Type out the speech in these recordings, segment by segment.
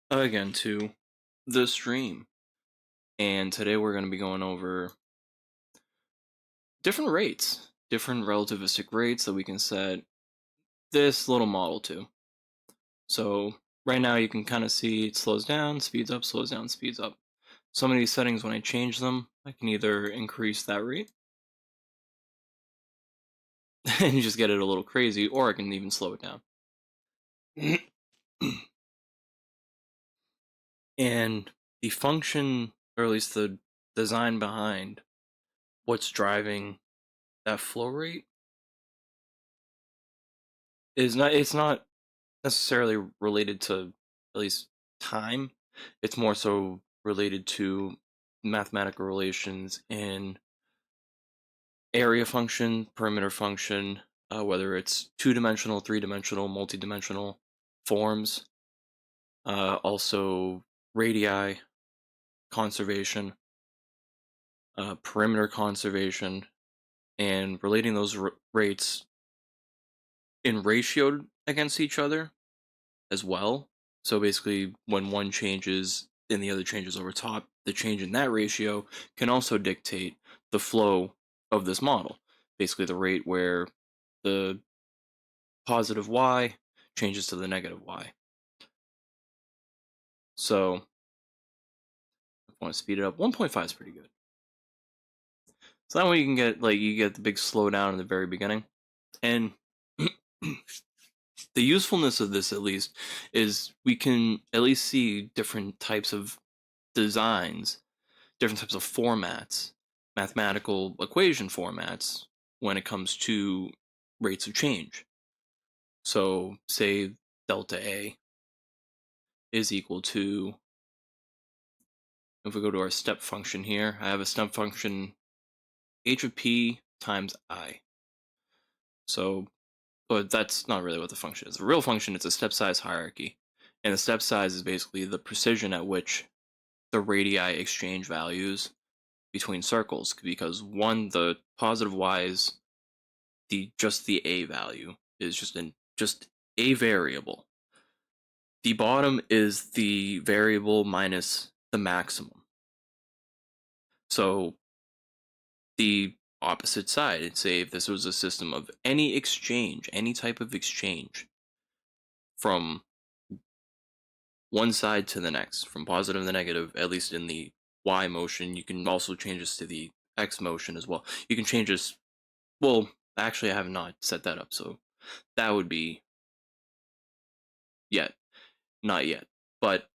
again to the stream. And today we're going to be going over different rates, different relativistic rates that we can set this little model to. So right now you can kind of see it slows down, speeds up, slows down, speeds up. Some of these settings, when I change them, I can either increase that rate and you just get it a little crazy, or I can even slow it down. And the function, or at least the design behind what's driving that flow rate it's not necessarily related to at least time. It's more so related to mathematical relations in area function, perimeter function, whether it's two-dimensional, three-dimensional, multi-dimensional forms, also radii conservation, perimeter conservation, and relating those rates in ratio against each other as well. So basically, when one changes and the other changes over top, the change in that ratio can also dictate the flow of this model. Basically, the rate where the positive y changes to the negative y. So, if I want to speed it up, 1.5 is pretty good. So that way you can get you get the big slowdown in the very beginning, and the usefulness of this at least is we can at least see different types of designs, different types of formats, mathematical equation formats when it comes to rates of change. So say delta A is equal to, if we go to our step function here, I have a step function h of p times I. So, but that's not really what the function is. The real function is a step size hierarchy. And the step size is basically the precision at which the radii exchange values between circles, because one, the positive y is just the a value, is just a variable. The bottom is the variable minus the maximum. So the opposite side, say if this was a system of any exchange, any type of exchange from one side to the next, from positive to negative, at least in the y motion, you can also change this to the x motion as well. You can change this, well, actually I have not set that up, so that would be yet, not yet. But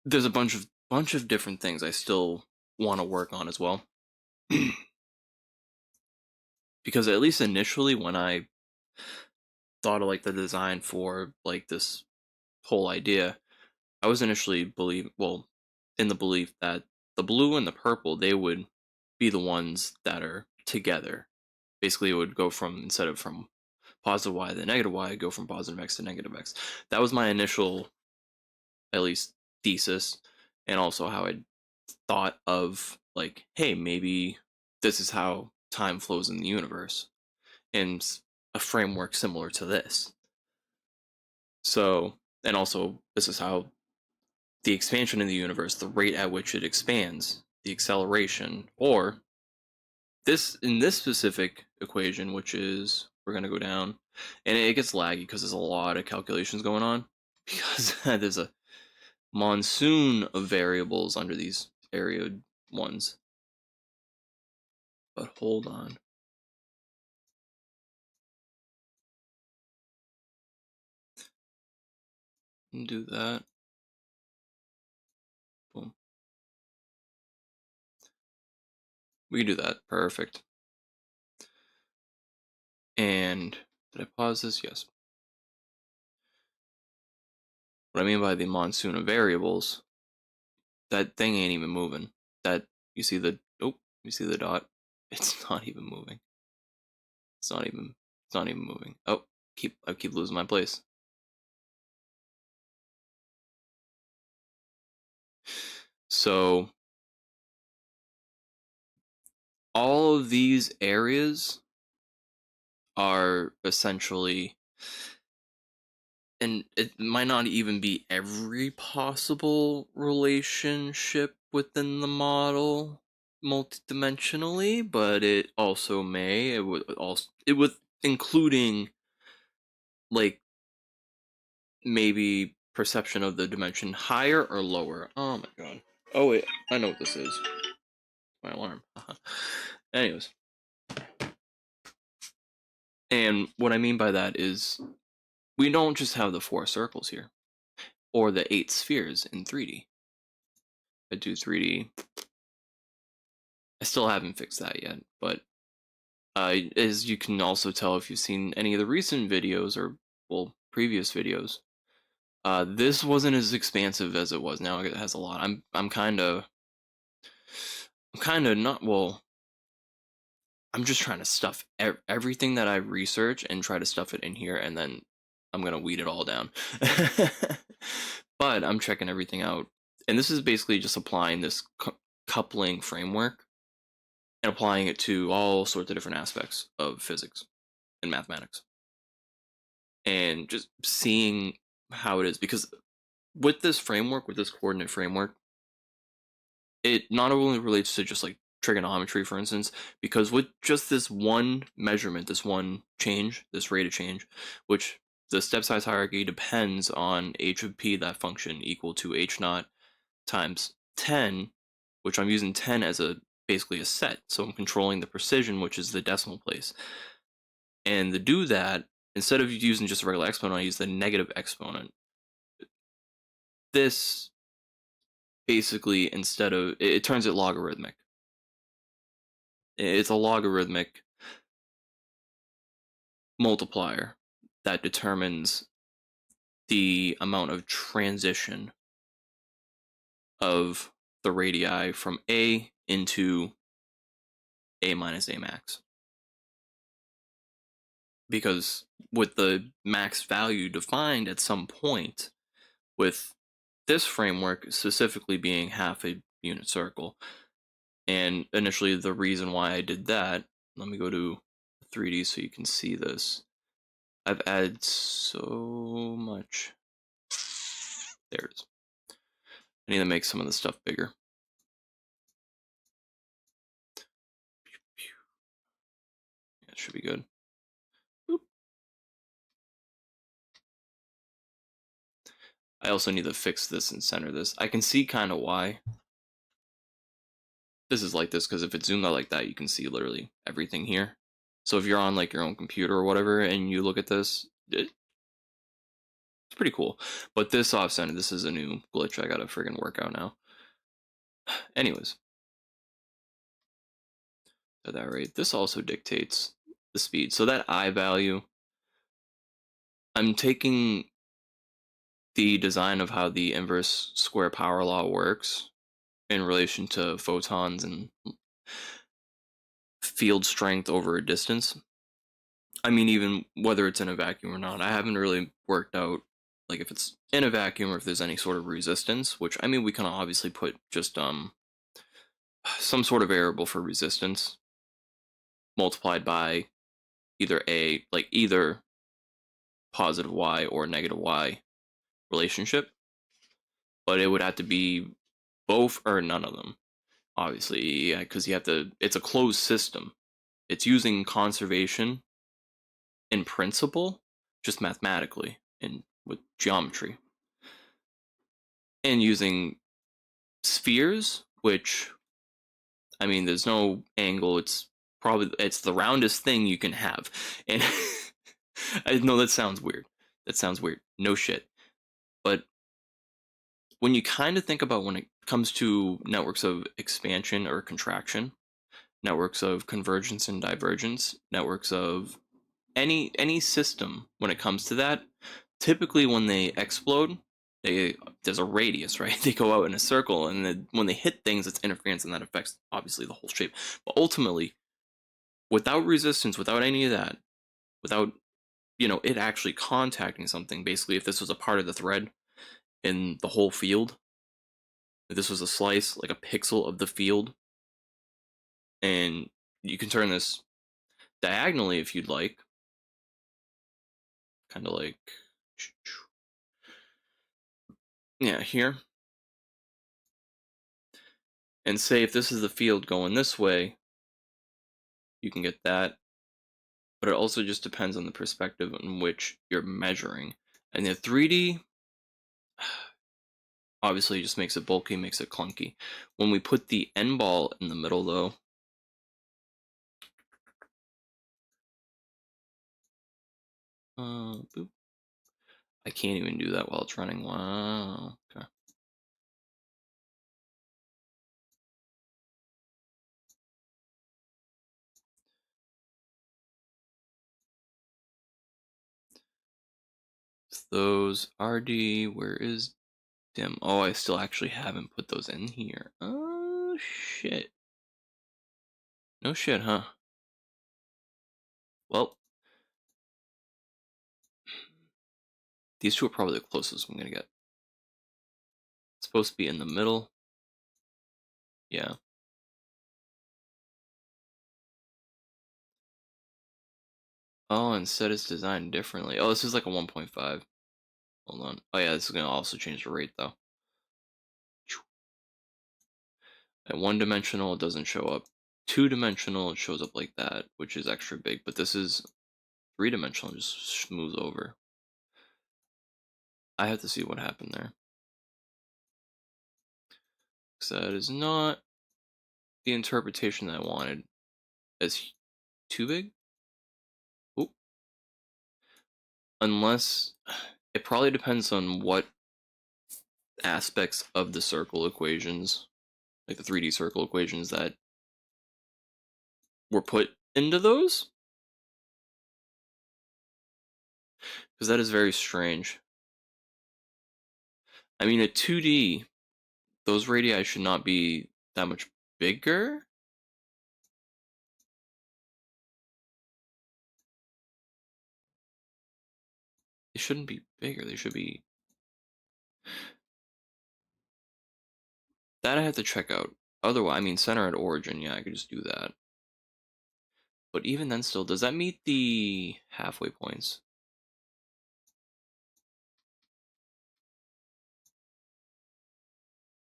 there's a bunch of different things I still want to work on as well. Because at least initially when I thought of the design for this whole idea, I was initially in the belief that the blue and the purple, they would be the ones that are together. Basically it would go from, instead of from positive y to negative y, it'd go from positive x to negative x. That was my initial, at least, thesis, and also how I thought of hey, maybe this is how time flows in the universe, and a framework similar to this. So, and also this is how the expansion in the universe, the rate at which it expands, the acceleration, or this, in this specific equation, which is, we're going to go down, and it gets laggy because there's a lot of calculations going on, because there's a monsoon of variables under these area ones. But hold on. Do that. Boom. We can do that. Perfect. And did I pause this? Yes. What I mean by the monsoon of variables, that thing ain't even moving. That, you see the, oh, you see the dot? It's not even moving. It's not even moving. Oh, I keep losing my place. So all of these areas are essentially and it might not even be every possible relationship within the model multidimensionally, but it also may. It would including like maybe perception of the dimension higher or lower. Oh my god. Oh wait, I know what this is. My alarm. Anyways, and what I mean by that is we don't just have the 4 circles here or the 8 spheres in 3D. I do 3D. I still haven't fixed that yet, but as you can also tell if you've seen any of the recent videos or well previous videos, this wasn't as expansive as it was. Now it has a lot. I'm kind of not well. I'm just trying to stuff everything that I research and try to stuff it in here, and then I'm gonna weed it all down. But I'm checking everything out, and this is basically just applying this coupling framework and applying it to all sorts of different aspects of physics and mathematics, and just seeing how it is. Because with this framework, with this coordinate framework, it not only relates to just like trigonometry, for instance, because with just this one measurement, this one change, this rate of change, which the step size hierarchy depends on h of p, that function equal to h naught times 10, which I'm using 10 as a basically a set, so I'm controlling the precision, which is the decimal place. And to do that, instead of using just a regular exponent, I use the negative exponent. This basically, instead of it turns it logarithmic. It's a logarithmic multiplier that determines the amount of transition of the radii from A into A minus A max. Because with the max value defined at some point, with this framework specifically being half a unit circle, and initially the reason why I did that, let me go to 3D so you can see this. I've added so much. There it is. I need to make some of the stuff bigger. Yeah, it should be good. Boop. I also need to fix this and center this. I can see kind of why this is like this, because if it's zoomed out like that, you can see literally everything here. So if you're on like your own computer or whatever and you look at this, it's pretty cool. But this off center, this is a new glitch I gotta friggin' work out now. Anyways, at that rate, this also dictates the speed. So that I value, I'm taking the design of how the inverse square power law works in relation to photons and field strength over a distance. I mean, even whether it's in a vacuum or not, I haven't really worked out like if it's in a vacuum or if there's any sort of resistance, which I mean we can obviously put just some sort of variable for resistance multiplied by either positive y or negative y relationship, but it would have to be both or none of them, obviously, because you have to. It's a closed system. It's using conservation in principle, just mathematically and with geometry, and using spheres, which I mean, there's no angle. It's the roundest thing you can have, and I know that sounds weird. That sounds weird. No shit, but when you kind of think about when it comes to networks of expansion or contraction, networks of convergence and divergence, networks of any system, when it comes to that, typically when they explode, there's a radius, right? They go out in a circle, and then when they hit things, it's interference, and that affects obviously the whole shape. But ultimately, without resistance, without any of that, without it actually contacting something, basically, if this was a part of the thread in the whole field, if this was a slice, like a pixel of the field, and you can turn this diagonally if you'd like, kind of like Yeah, here. And say if this is the field going this way, you can get that. But it also just depends on the perspective in which you're measuring. And the 3D obviously just makes it bulky, makes it clunky. When we put the end ball in the middle, though, boop. I can't even do that while it's running. Wow. Okay. Those RD, where is dim? Oh, I still actually haven't put those in here. Oh, shit. No shit, huh? Well, these two are probably the closest I'm gonna get. It's supposed to be in the middle. Yeah. Oh, instead it's designed differently. Oh, this is like a 1.5. Hold on. Oh yeah, this is gonna also change the rate though. At one dimensional, it doesn't show up. Two dimensional, it shows up like that, which is extra big. But this is three dimensional, just smooths over. I have to see what happened there. So that is not the interpretation that I wanted. It's too big? Oop. Unless it probably depends on what aspects of the circle equations, like the 3D circle equations that were put into those. Because that is very strange. I mean, a 2D, those radii should not be that much bigger. They shouldn't be bigger. They should be. That I have to check out. Otherwise, I mean, center at origin, yeah, I could just do that. But even then, still, does that meet the halfway points?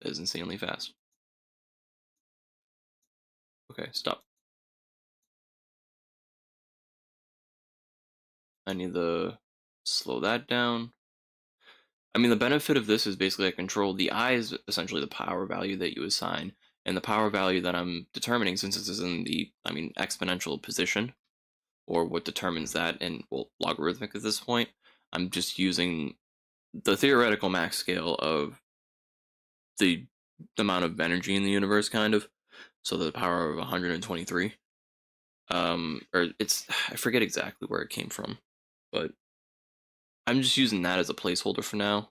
That is insanely fast. Okay, stop. I need to slow that down. I mean, the benefit of this is basically I control the I is essentially the power value that you assign, and the power value that I'm determining, since this is in the, I mean, exponential position, or what determines that, and well, logarithmic at this point, I'm just using the theoretical max scale of the amount of energy in the universe, kind of. So the power of 123. Or it's, I forget exactly where it came from, but I'm just using that as a placeholder for now.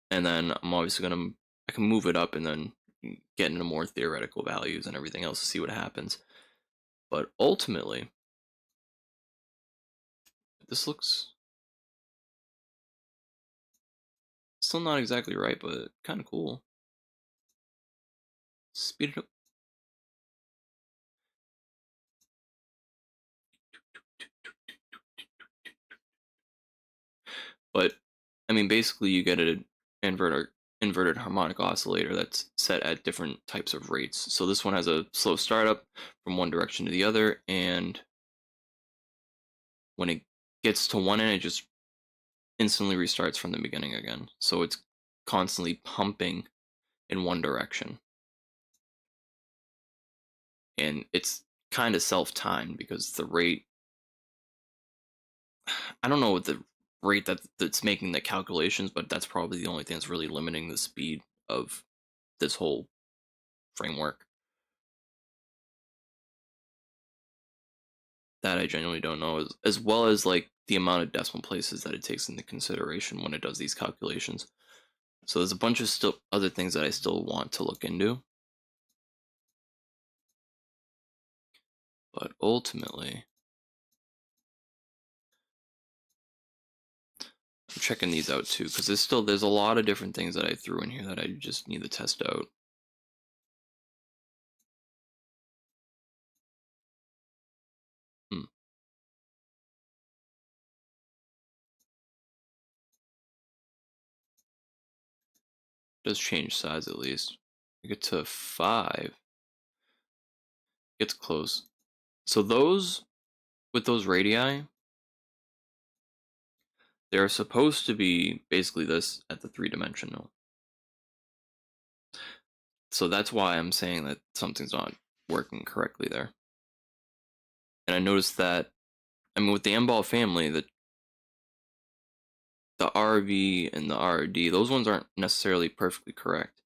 And then I'm obviously gonna, I can move it up and then get into more theoretical values and everything else to see what happens. But ultimately, this looks still not exactly right, but kind of cool. Speed it up. But I mean, basically, you get an inverted harmonic oscillator that's set at different types of rates. So this one has a slow startup from one direction to the other, and when it gets to one end, it just instantly restarts from the beginning again. So it's constantly pumping in one direction, and it's kind of self-timed because the rate, I don't know what the rate that's making the calculations, but that's probably the only thing that's really limiting the speed of this whole framework. That I genuinely don't know, as well as like the amount of decimal places that it takes into consideration when it does these calculations. So there's a bunch of still other things that I still want to look into, but ultimately I'm checking these out too, because there's a lot of different things that I threw in here that I just need to test out. Hmm. Does change size at least. I get to 5. Gets close. So those, with those radii, they're supposed to be basically this at the 3-dimensional. So that's why I'm saying that something's not working correctly there. And I noticed that, I mean, with the M-ball family, the RV and the RD, those ones aren't necessarily perfectly correct.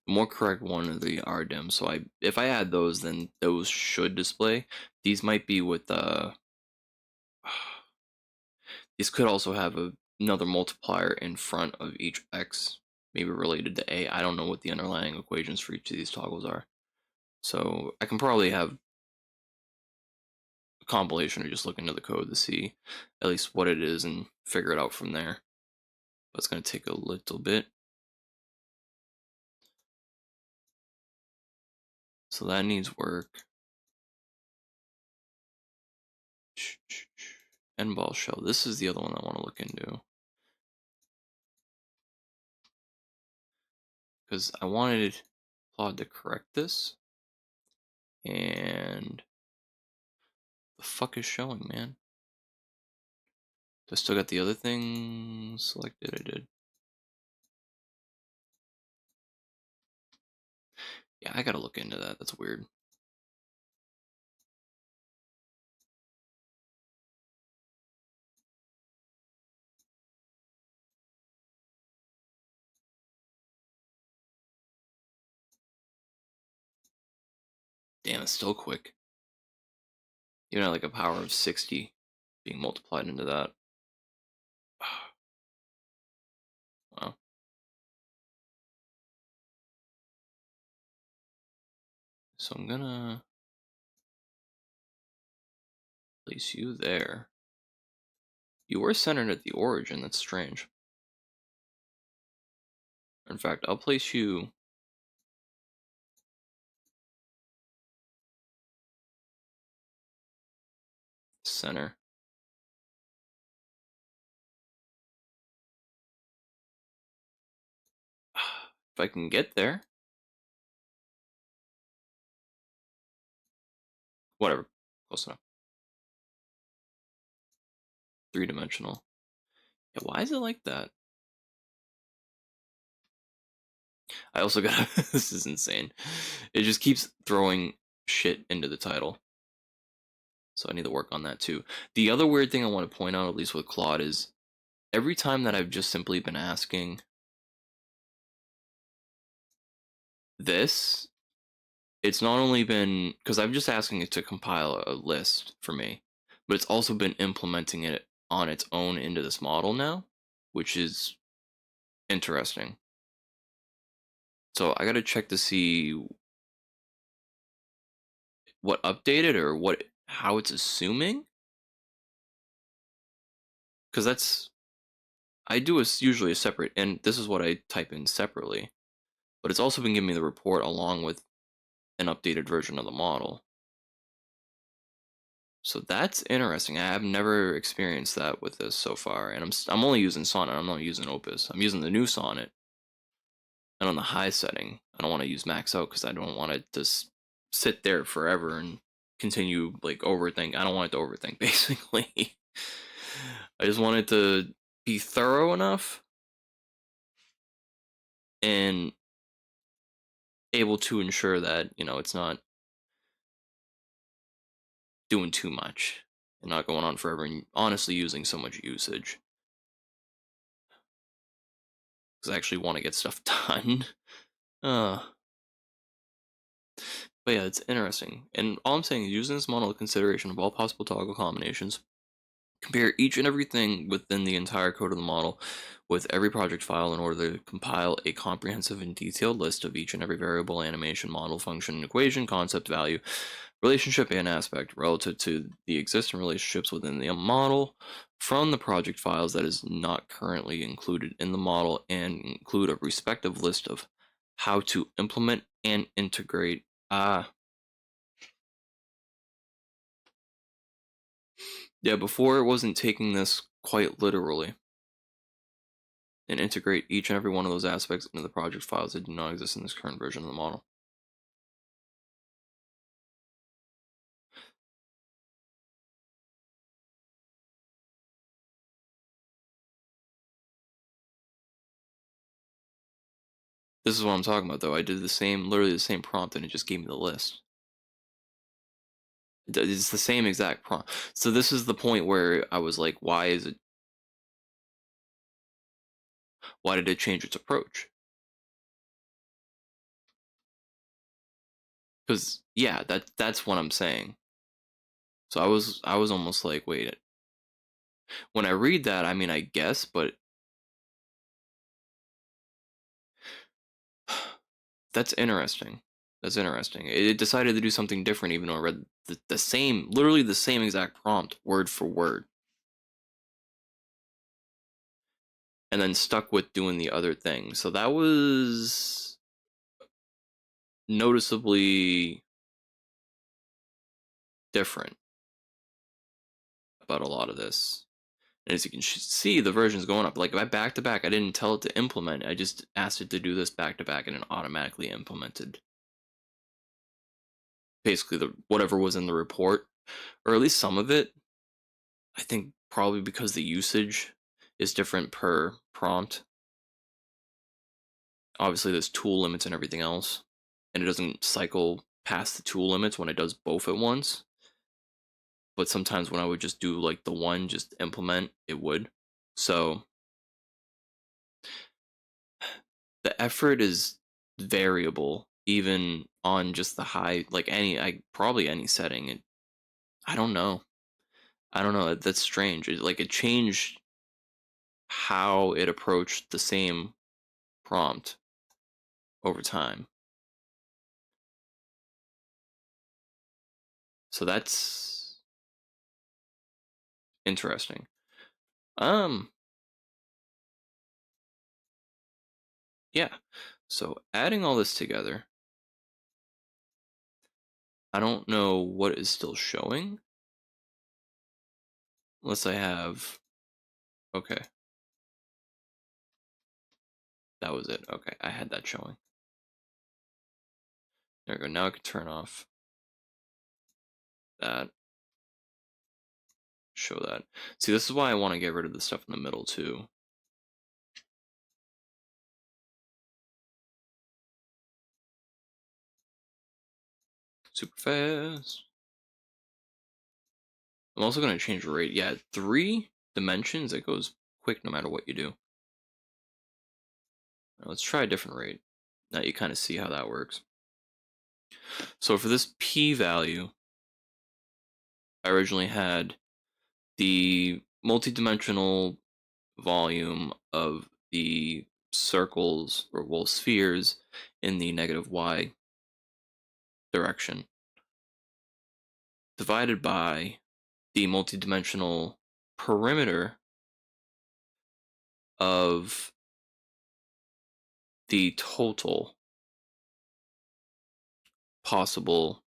The more correct one are the RDIM. So if I add those, then those should display. These might be with the. These could also have another multiplier in front of each X, maybe related to A. I don't know what the underlying equations for each of these toggles are. So I can probably have a compilation or just look into the code to see at least what it is and figure it out from there. But it's going to take a little bit. So that needs work. End ball shell. This is the other one I want to look into. Because I wanted Claude to correct this. And the fuck is showing, man? Do I still got the other thing selected? I did. Yeah, I gotta look into that. That's weird. Damn, it's still quick. Even at like a power of 60 being multiplied into that. Wow. So I'm gonna place you there. You were centered at the origin. That's strange. In fact, I'll place you center. If I can get there. Whatever. Close enough. 3-dimensional. Yeah, why is it like that? I also gotta. This is insane. It just keeps throwing shit into the title. So I need to work on that too. The other weird thing I want to point out, at least with Claude, is every time that I've just simply been asking this, it's not only been because I'm just asking it to compile a list for me, but it's also been implementing it on its own into this model now, which is interesting. So I gotta check to see what updated or what how it's assuming, because that's I do usually a separate, and this is what I type in separately, but it's also been giving me the report along with an updated version of the model. So that's interesting. I have never experienced that with this so far, and I'm only using Sonnet. I'm not using Opus. I'm using the new Sonnet, and on the high setting, I don't want to use max out because I don't want it to sit there forever and continue like overthink. I don't want it to overthink basically. I just want it to be thorough enough and able to ensure that it's not doing too much and not going on forever and honestly using so much usage because I actually want to get stuff done. uh but yeah, it's interesting, and all I'm saying is using this model of consideration of all possible toggle combinations. Compare each and everything within the entire code of the model with every project file in order to compile a comprehensive and detailed list of each and every variable, animation, model, function, equation, concept, value, relationship, and aspect relative to the existing relationships within the model from the project files that is not currently included in the model, and include a respective list of how to implement and integrate. Yeah, before it wasn't taking this quite literally. and integrate each and every one of those aspects into the project files that do not exist in this current version of the model. This is what I'm talking about, though. I did the same, literally the same prompt, and it just gave me the list. It's the same exact prompt. So this is the point where I was like, why did it change its approach? Because yeah, that's what I'm saying. So I was almost like, wait. When I read that, I mean, I guess, but that's interesting. That's interesting. It decided to do something different, even though I read the same, literally the same exact prompt, word for word, and then stuck with doing the other thing. So that was noticeably different about a lot of this. And as you can see, the version's going up. Like if I back to back, I didn't tell it to implement. I just asked it to do this back to back, and it automatically implemented basically the whatever was in the report, or at least some of it. I think probably because the usage is different per prompt. Obviously, there's tool limits and everything else, and it doesn't cycle past the tool limits when it does both at once. But sometimes when I would just do like the one, just implement, it would. So the effort is variable, even on just the high, like probably any setting. I don't know. I don't know. That's strange. It changed how it approached the same prompt over time. So that's interesting. Um, yeah. So adding all this together, I don't know what is still showing. Unless I have, okay, that was it. Okay, I had that showing. There we go. Now I can turn off that, show that. See, this is why I want to get rid of the stuff in the middle too. Super fast. I'm also going to change the rate. Yeah, 3 dimensions, it goes quick no matter what you do. Now, let's try a different rate. Now you kind of see how that works. So for this p-value, I originally had the multi-dimensional volume of the circles, or well, spheres, in the negative y direction, divided by the multi-dimensional perimeter of the total possible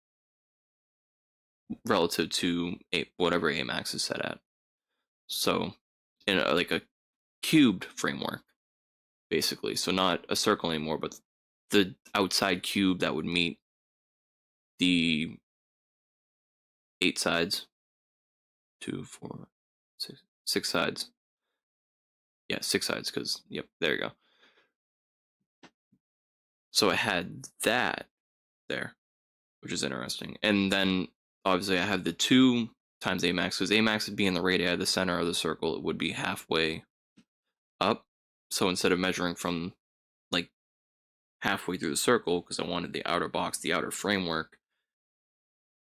relative to whatever a max is set at. So in like a cubed framework, basically. So not a circle anymore, but the outside cube that would meet the 8 sides. 2, 4, 6 sides. Yeah, 6 sides, because, yep, there you go. So I had that there, which is interesting. And then, obviously, I have the 2 times A max, because A max would be in the radii, the center of the circle, it would be halfway up. So instead of measuring from, like, halfway through the circle, because I wanted the outer box, the outer framework,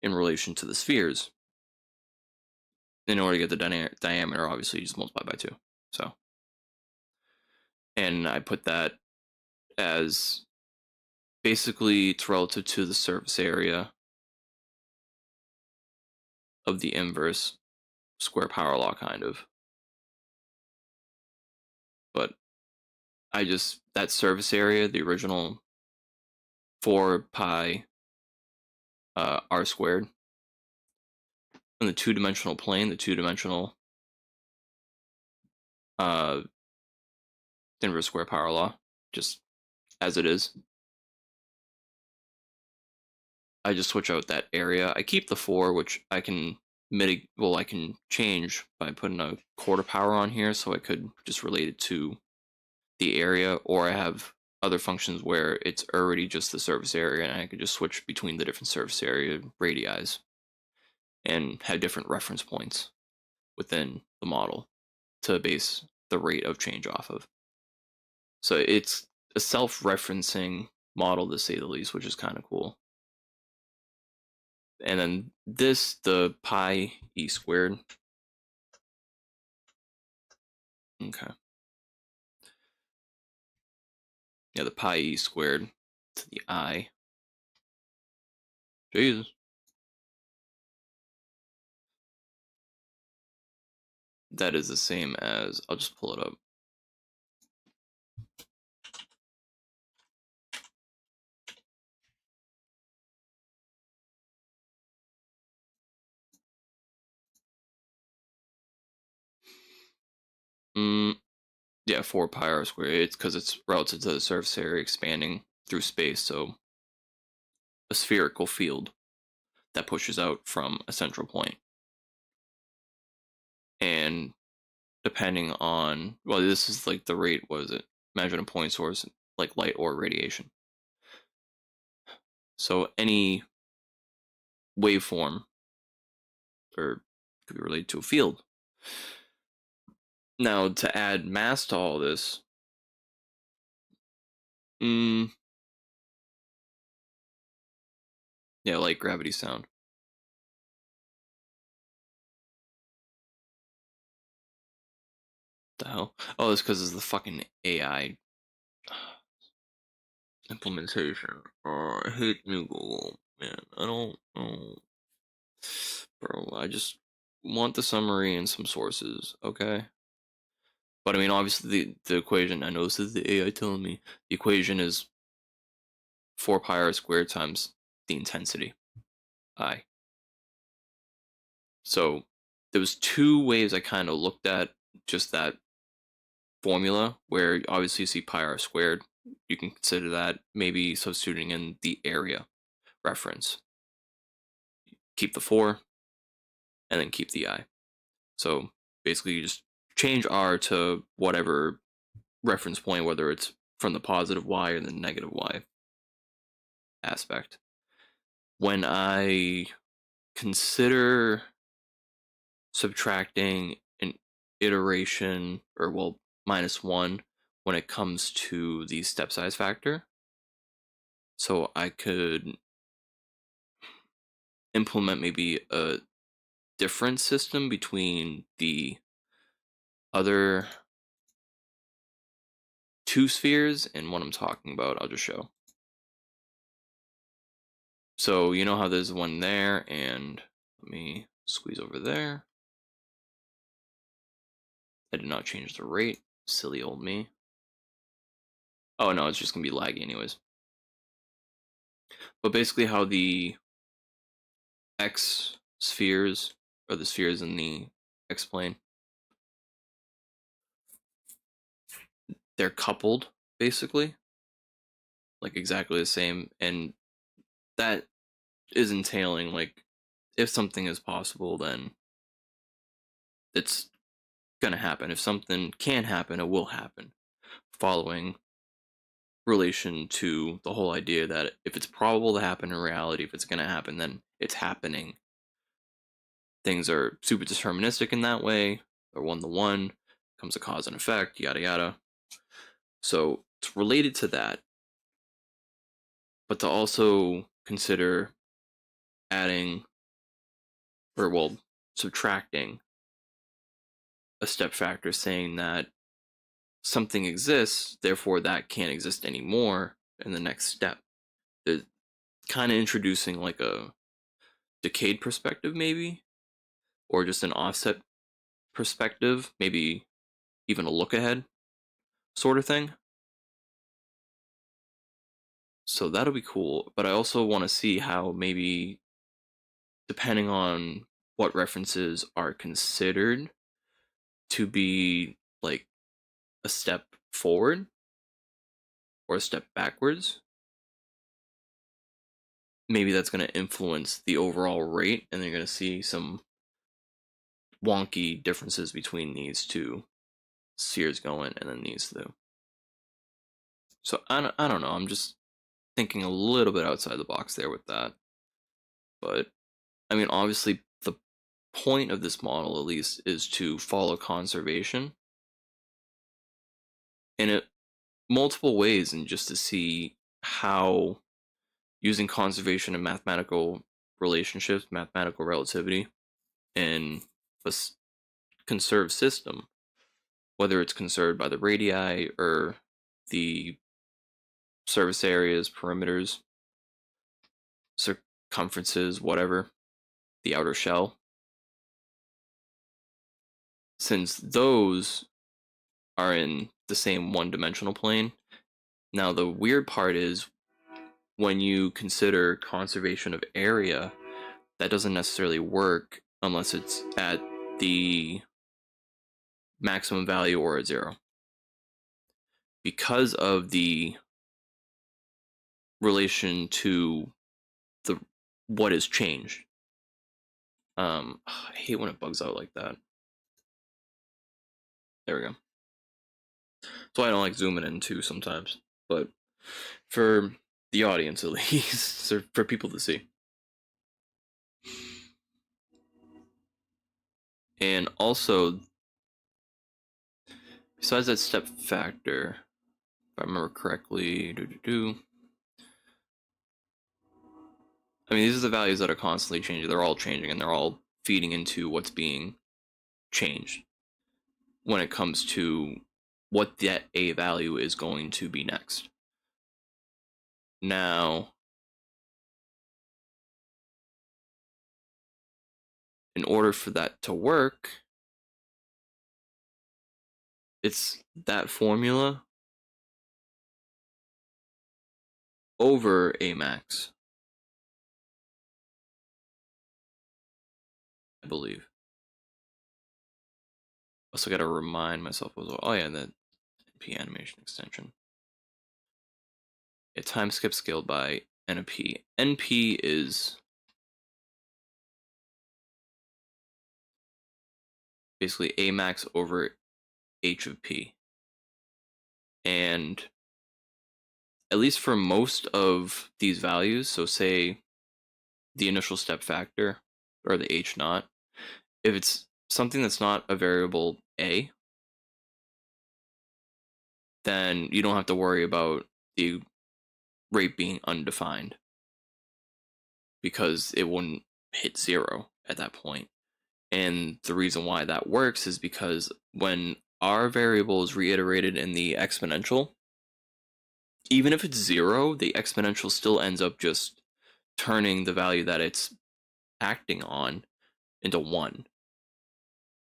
in relation to the spheres, in order to get the diameter, obviously, you just multiply by 2. So, and I put that as basically it's relative to the surface area of the inverse square power law, kind of. But that surface area, the original 4 pi r squared, in the 2-dimensional plane, the 2-dimensional uh, inverse square power law, just as it is. I just switch out that area. I keep the 4, which I can mitigate. Well, I can change by putting a quarter power on here, so I could just relate it to the area, or I have other functions where it's already just the surface area, and I could just switch between the different surface area radii and have different reference points within the model to base the rate of change off of. So it's a self-referencing model to say the least, which is kind of cool. And then this, the pi e squared. Okay. Yeah, the pi e squared to the I. Jesus. That is the same as, I'll just pull it up. Yeah, 4 pi r squared. It's because it's relative to the surface area expanding through space, so a spherical field that pushes out from a central point. And depending on, well, this is like the rate, what is it? Imagine a point source, like light or radiation. So any waveform or could be related to a field. Now, to add mass to all this, yeah, like gravity sound. The hell? Oh, it's because it's the fucking AI implementation. Oh, I hate new Google, man. I don't know. Bro, I just want the summary and some sources, okay? But I mean, obviously, the equation, I know this is the AI telling me, the equation is 4 pi r squared times the intensity, I. So there was 2 ways I kind of looked at just that formula, where obviously you see pi r squared. You can consider that maybe substituting in the area reference. Keep the 4, and then keep the I. So basically you just change R to whatever reference point, whether it's from the positive Y or the negative Y aspect. When I consider subtracting an iteration, or well, -1 when it comes to the step size factor, so I could implement maybe a different system between the other 2 spheres and what I'm talking about. I'll just show. So you know how there's one there, and let me squeeze over there. I did not change the rate. Silly old me. Oh no, it's just gonna be laggy anyways. But basically how the X spheres, or the spheres in the X plane, they're coupled, basically. Like exactly the same. And that is entailing, like, if something is possible, then it's gonna happen. If something can happen, it will happen. Following relation to the whole idea that if it's probable to happen in reality, if it's gonna happen, then it's happening. Things are super deterministic in that way. They're one to one, comes a cause and effect, yada yada. So it's related to that, but to also consider adding, or well, subtracting a step factor saying that something exists, therefore that can't exist anymore in the next step. They're kind of introducing like a decayed perspective, maybe, or just an offset perspective, maybe even a look ahead sort of thing. So that'll be cool. But I also want to see how maybe, depending on what references are considered to be like a step forward or a step backwards, maybe that's going to influence the overall rate, and you're going to see some wonky differences between these two spheres going and then these two. So I don't know. I'm just thinking a little bit outside the box there with that. But I mean, obviously, the point of this model, at least, is to follow conservation in it multiple ways, and just to see how using conservation and mathematical relationships, mathematical relativity, in a conserved system, whether it's conserved by the radii or the surface areas, perimeters, circumferences, whatever, the outer shell, since those are in the same one-dimensional plane. Now, the weird part is when you consider conservation of area, that doesn't necessarily work unless it's at the maximum value or at zero. Because of the relation to the what is changed. I hate when it bugs out like that. There we go. So I don't like zooming in too sometimes, but for the audience at least, for people to see. And also, besides that step factor, if I remember correctly, I mean, these are the values that are constantly changing. They're all changing, and they're all feeding into what's being changed when it comes to what that A value is going to be next. Now, in order for that to work, it's that formula over A max, I believe. Also got to remind myself as well. Oh yeah, that NP animation extension. A time skip scaled by NP. NP is basically A max over H of P. And at least for most of these values, so say the initial step factor or the H naught, if it's something that's not a variable A, then you don't have to worry about the rate being undefined because it wouldn't hit zero at that point. And the reason why that works is because when our variable is reiterated in the exponential, even if it's zero, the exponential still ends up just turning the value that it's acting on into 1.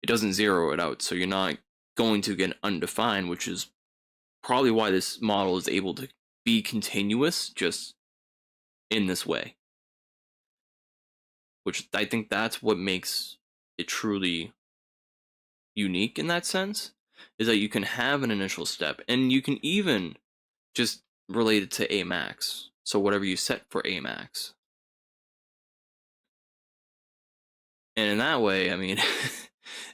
It doesn't zero it out, so you're not going to get undefined, which is probably why this model is able to be continuous just in this way. Which I think that's what makes it truly unique in that sense, is that you can have an initial step, and you can even just relate it to A max. So whatever you set for A max. And in that way, I mean,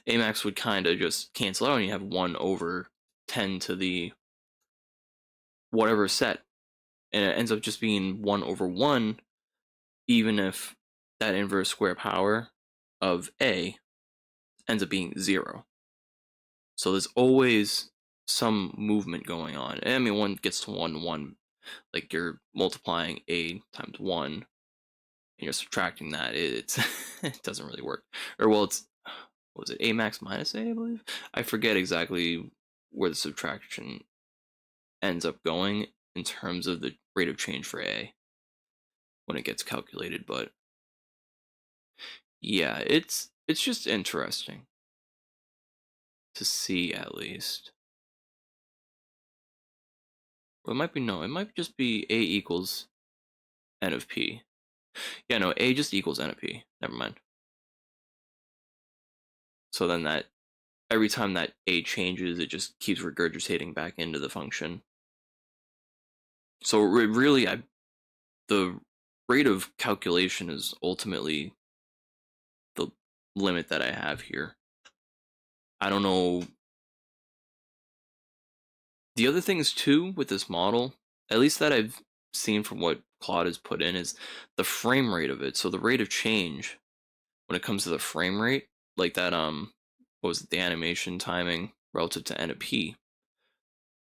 A max would kind of just cancel out and you have 1 over 10 to the whatever set. And it ends up just being 1 over 1, even if that inverse square power of A ends up being 0. So there's always some movement going on. I mean, 1 gets to 1, 1, like you're multiplying A times 1, and you're subtracting that. It doesn't really work. Or, well, it's, what was it, A max minus A, I believe? I forget exactly where the subtraction ends up going in terms of the rate of change for A when it gets calculated, but yeah, it's just interesting to see, at least. Well, it might be, no, it might just be A equals N of P. Yeah, no, A just equals N of P. Never mind. So then that every time that a changes, it just keeps regurgitating back into the function. So really, the rate of calculation is ultimately the limit that I have here. I don't know. The other things too with this model, at least that I've seen from what Claude has put in, is the frame rate of it. So the rate of change when it comes to the frame rate, like that what was it, the animation timing relative to n of p,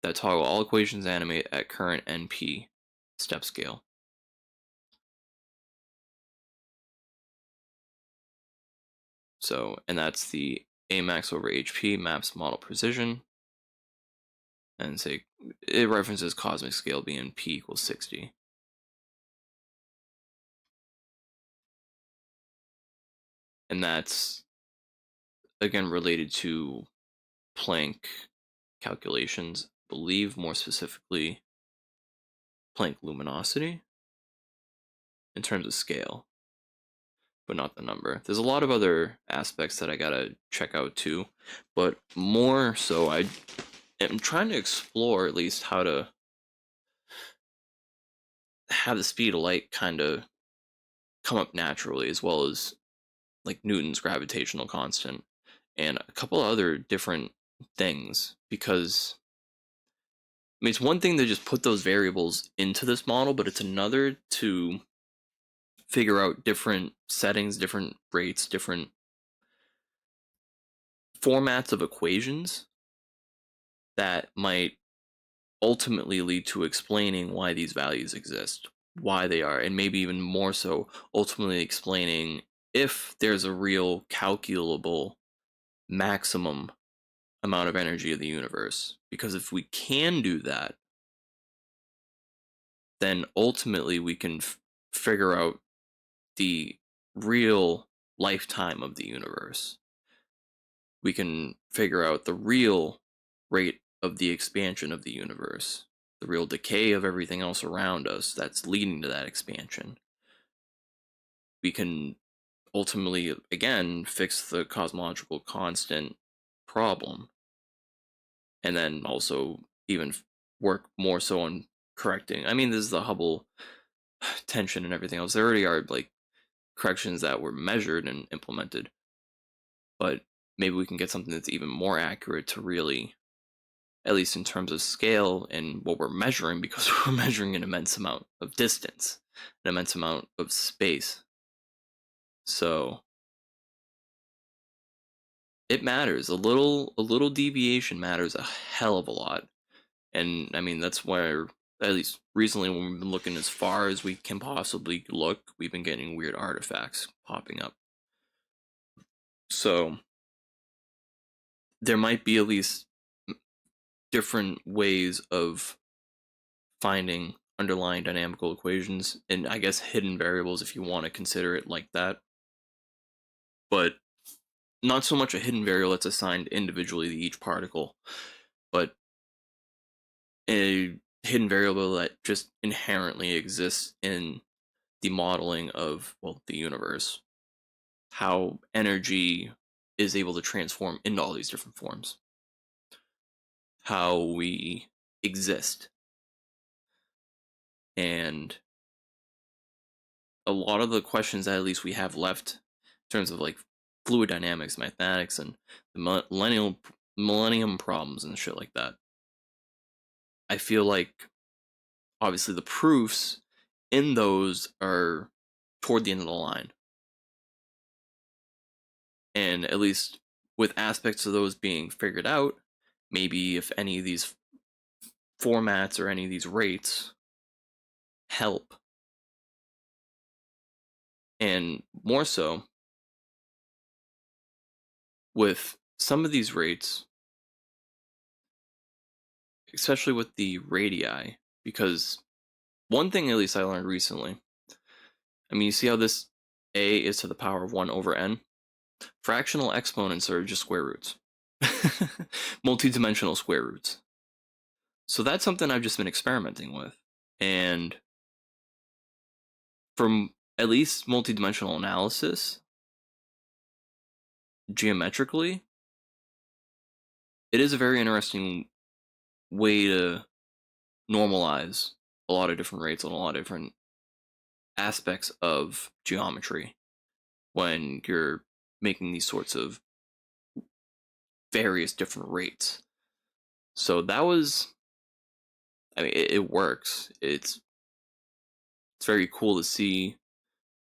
that toggle all equations animate at current np step scale. So, and that's the a max over hp maps model precision, and say it references cosmic scale being p equals 60. And that's again related to Planck calculations, I believe more specifically Planck luminosity in terms of scale, but not the number. There's a lot of other aspects that I gotta check out too, but more so I am trying to explore at least how to have the speed of light kind of come up naturally, as well as like Newton's gravitational constant and a couple other different things. Because I mean, it's one thing to just put those variables into this model, but it's another to figure out different settings, different rates, different formats of equations that might ultimately lead to explaining why these values exist, why they are, and maybe even more so, ultimately explaining if there's a real calculable maximum amount of energy of the universe. Because if we can do that, then ultimately we can figure out the real lifetime of the universe. We can figure out the real rate of the expansion of the universe, the real decay of everything else around us that's leading to that expansion. We can ultimately, again, fix the cosmological constant problem, and then also even work more so on correcting. I mean, this is the Hubble tension and everything else. There already are like corrections that were measured and implemented, but maybe we can get something that's even more accurate to really, at least in terms of scale and what we're measuring, because we're measuring an immense amount of distance, an immense amount of space. So it matters. A little deviation matters a hell of a lot. And I mean, that's where, at least recently, when we've been looking as far as we can possibly look, we've been getting weird artifacts popping up. So there might be at least different ways of finding underlying dynamical equations, and I guess hidden variables if you want to consider it like that. But not so much a hidden variable that's assigned individually to each particle, but a hidden variable that just inherently exists in the modeling of, well, the universe. How energy is able to transform into all these different forms. How we exist. And a lot of the questions that at least we have left in terms of like fluid dynamics, mathematics, and the millennium problems and shit like that. I feel like obviously the proofs in those are toward the end of the line. And at least with aspects of those being figured out, maybe if any of these formats or any of these rates help. And more so, with some of these rates, especially with the radii, because one thing at least I learned recently, I mean, you see how this a is to the power of 1 over n? Fractional exponents are just square roots. Multi-dimensional square roots. So that's something I've just been experimenting with. And from at least multi-dimensional analysis, geometrically, it is a very interesting way to normalize a lot of different rates on a lot of different aspects of geometry when you're making these sorts of various different rates. So that was, I mean, it works. It's very cool to see,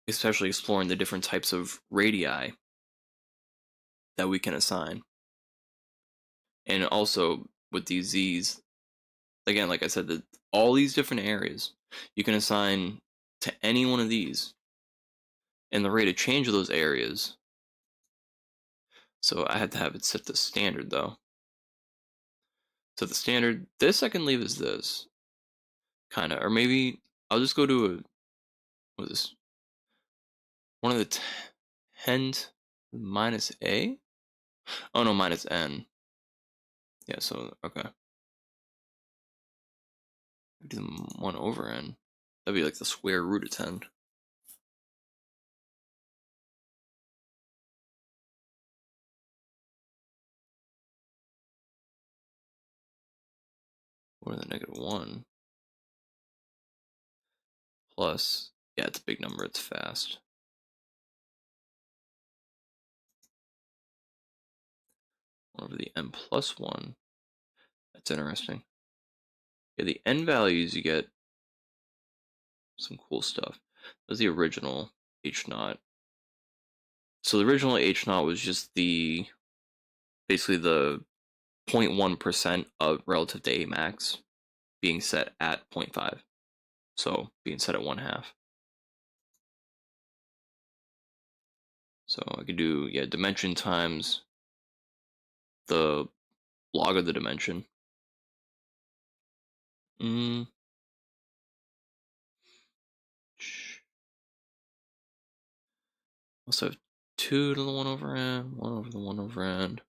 especially exploring the different types of radii that we can assign. And also with these z's, again, like I said, that all these different areas you can assign to any one of these, and the rate of change of those areas. So I had to have it set to standard though. So the standard, this I can leave as this, kind of, or maybe I'll just go to a, what is this? One of the 10 minus a? Oh no, minus n. Yeah, so, okay. Do 1 over n. That'd be like the square root of 10. Or the negative 1 plus, yeah, it's a big number, it's fast. Over the n plus 1. That's interesting. Yeah, the n values, you get some cool stuff. That's the original h naught. So the original h naught was just the, basically the 0.1% of relative to a max being set at 0.5. So being set at 1/2. So I could do, yeah, dimension times the log of the dimension. Mm. Also have 2 to the 1 over n, 1 over the 1 over n.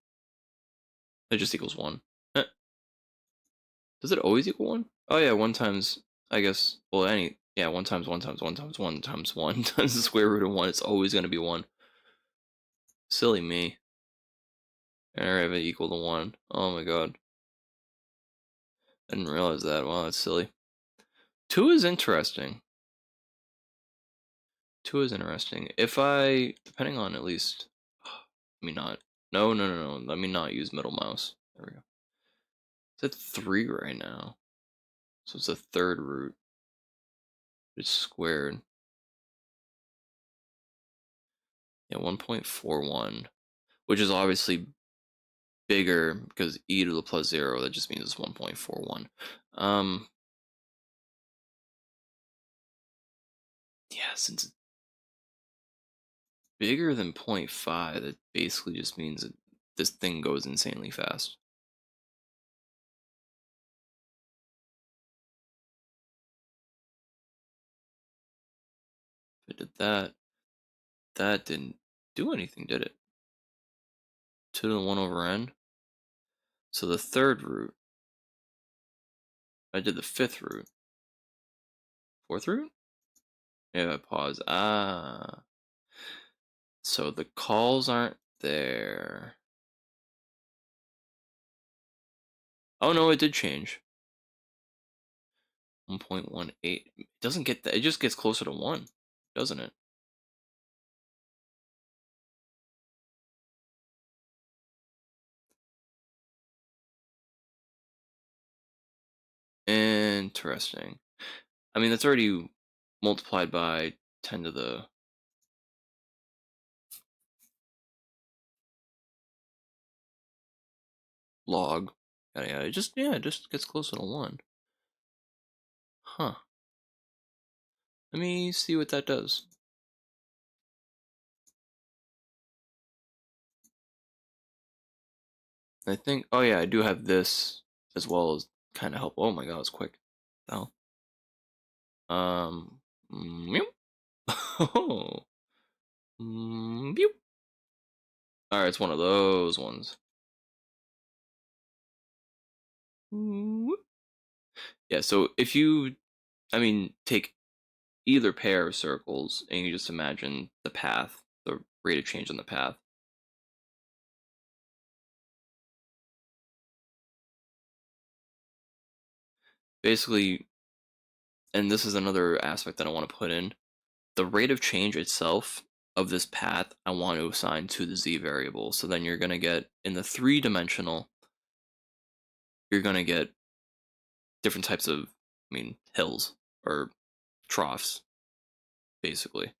That just equals 1. Does it always equal 1? Oh yeah, 1 times, I guess, well, yeah, 1 times 1 times 1 times 1 times 1 times the square root of 1, it's always going to be 1. Silly me. And I have it equal to 1. Oh my god. I didn't realize that. Wow, that's silly. 2 is interesting. 2 is interesting. If I, depending on at least, let me not, no, no, no, no, let me not use middle mouse. There we go. It's at 3 right now. So it's the third root. It's squared. Yeah, 1.41, which is obviously bigger because e to the plus 0, that just means it's 1.41. Yeah, since it's bigger than 0.5, that basically just means that this thing goes insanely fast. If it did that, that didn't do anything, did it? 2 to the 1 over n. So the third root, I did the fifth root. Fourth root? Yeah, pause. Ah. So the calls aren't there. Oh no, it did change. 1.18. It doesn't get that. It just gets closer to 1, doesn't it? Interesting. I mean, that's already multiplied by 10 to the log. Yeah, it just gets closer to 1. Huh. Let me see what that does. I think, oh yeah, I do have this as well as kind of help. Oh my god, it's quick. Oh. Meow. Oh. Meow. Alright, it's one of those ones. Yeah, so if you, I mean, take either pair of circles and you just imagine the path, the rate of change on the path. basically, and this is another aspect that I want to put in, the rate of change itself of this path I want to assign to the z variable. So then you're going to get, in the three-dimensional, you're going to get different types of, hills or troughs, basically.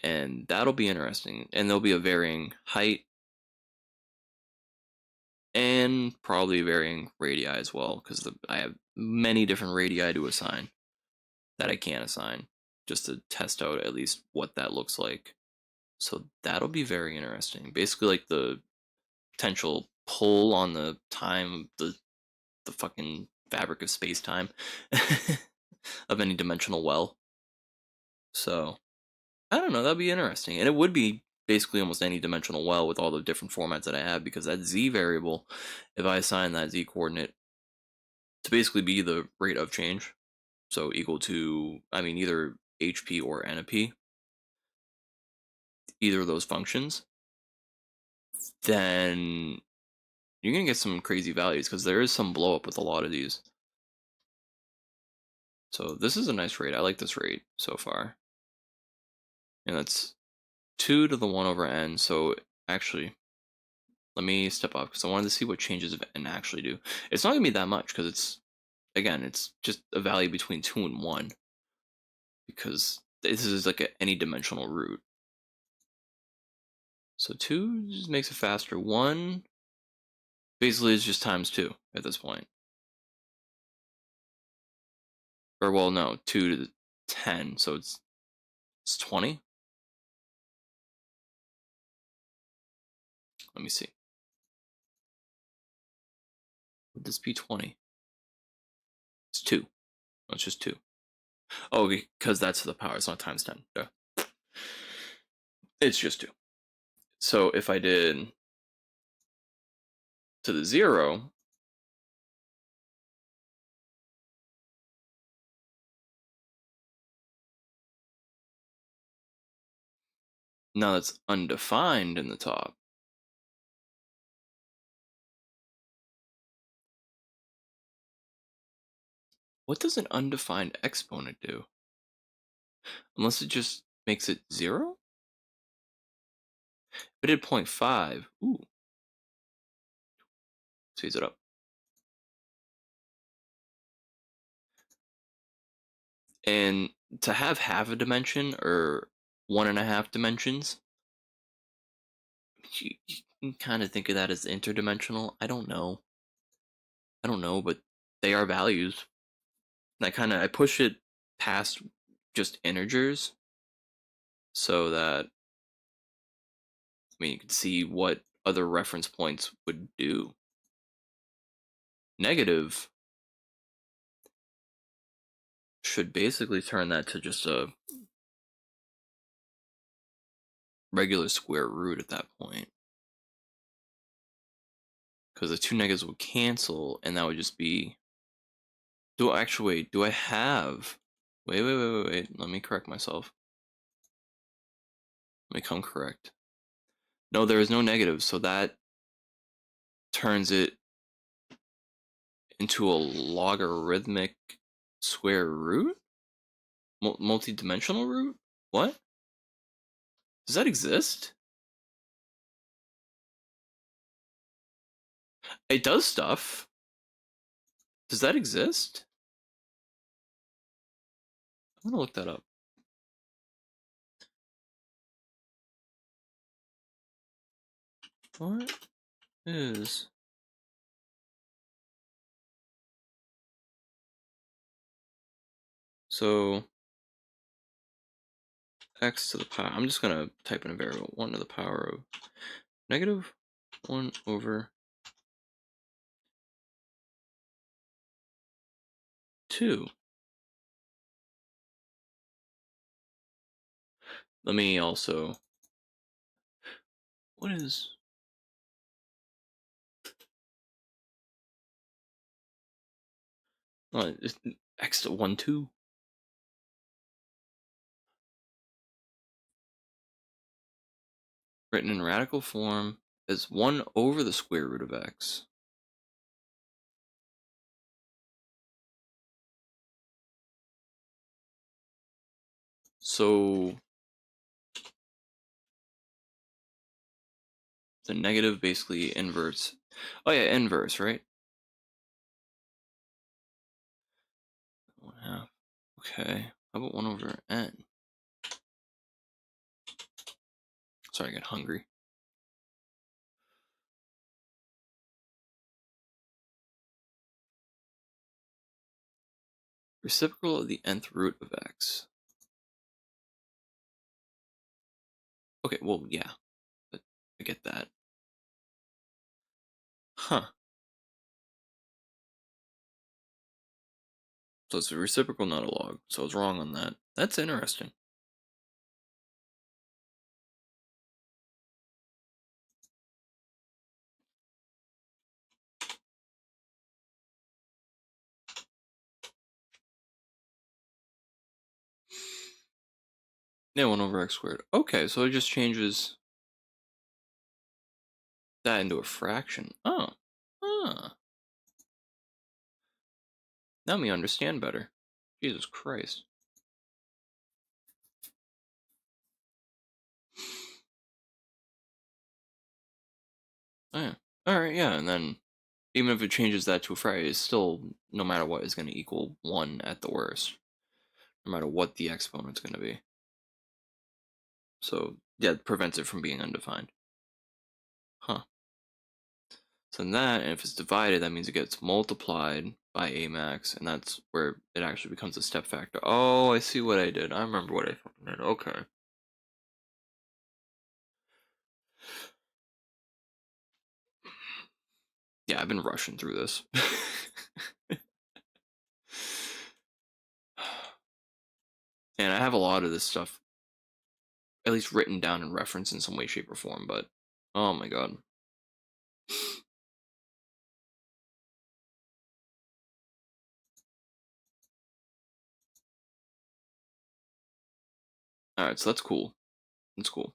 And that'll be interesting. And there'll be a varying height and probably varying radii as well, because I have many different radii to assign that I can assign just to test out at least what that looks like. So that'll be very interesting. Basically, like the potential pull on the time, the fucking fabric of space time of any dimensional well. So I don't know. That'd be interesting, and it would be basically almost any dimensional well with all the different formats that I have, because that z variable, if I assign that z coordinate to basically be the rate of change, so equal to, either HP or NP, either of those functions, then you're gonna get some crazy values, because there is some blow up with a lot of these. So this is a nice rate. I like this rate so far. And that's 2 to the 1 over n. So actually, let me step up, because I wanted to see what changes of n actually do. It's not gonna be that much, because it's just a value between 2 and 1, because this is like any dimensional root. So 2 just makes it faster. 1 basically is just times 2 at this point. Or, well, no, 2 to the 10, so it's 20. Let me see. Would this be 20? It's 2. No, it's just 2. Oh, because that's the power. It's not times 10. Duh. It's just 2. So if I did to the 0, now that's undefined in the top. What does an undefined exponent do? Unless it just makes it 0? If I did 0.5, ooh, speeds it up. And to have half a dimension or 1.5 dimensions, you can kind of think of that as interdimensional. I don't know. But they are values. And I push it past just integers, so that, you can see what other reference points would do. Negative should basically turn that to just a regular square root at that point, because the two negatives would cancel, and that would just be. Do I actually wait? Do I have? Wait. Let me correct myself. Let me come correct. No, there is no negative, so that turns it into a logarithmic square root? Multi-dimensional root? What? Does that exist? It does stuff. Does that exist? I'm gonna look that up. What is so x to the power? I'm just gonna type in a variable, 1 to the power of negative 1 over 2. Let me also. What is. Oh, it's x to 1, 2. Written in radical form as 1 over the square root of x. So the negative basically inverts. Oh yeah, inverse, right? 1/2. Okay. How about 1 over n? Sorry, I got hungry. Reciprocal of the nth root of x. Okay, well, yeah, but I get that. Huh. So it's a reciprocal, not a log. So I was wrong on that. That's interesting. Yeah, 1 over x squared. Okay, so it just changes that into a fraction. Oh. Ah. Now me understand better. Jesus Christ. Oh, yeah. Alright, yeah, and then even if it changes that to a fraction, it's still, no matter what, is going to equal 1 at the worst. No matter what the exponent's going to be. So, yeah, it prevents it from being undefined. Huh. So in that, and if it's divided, that means it gets multiplied by a max, and that's where it actually becomes a step factor. Oh, I see what I did. I remember what I fucking did. Okay. Yeah, I've been rushing through this. And I have a lot of this stuff, at least written down in reference in some way, shape, or form, but oh my god. Alright, so that's cool. That's cool.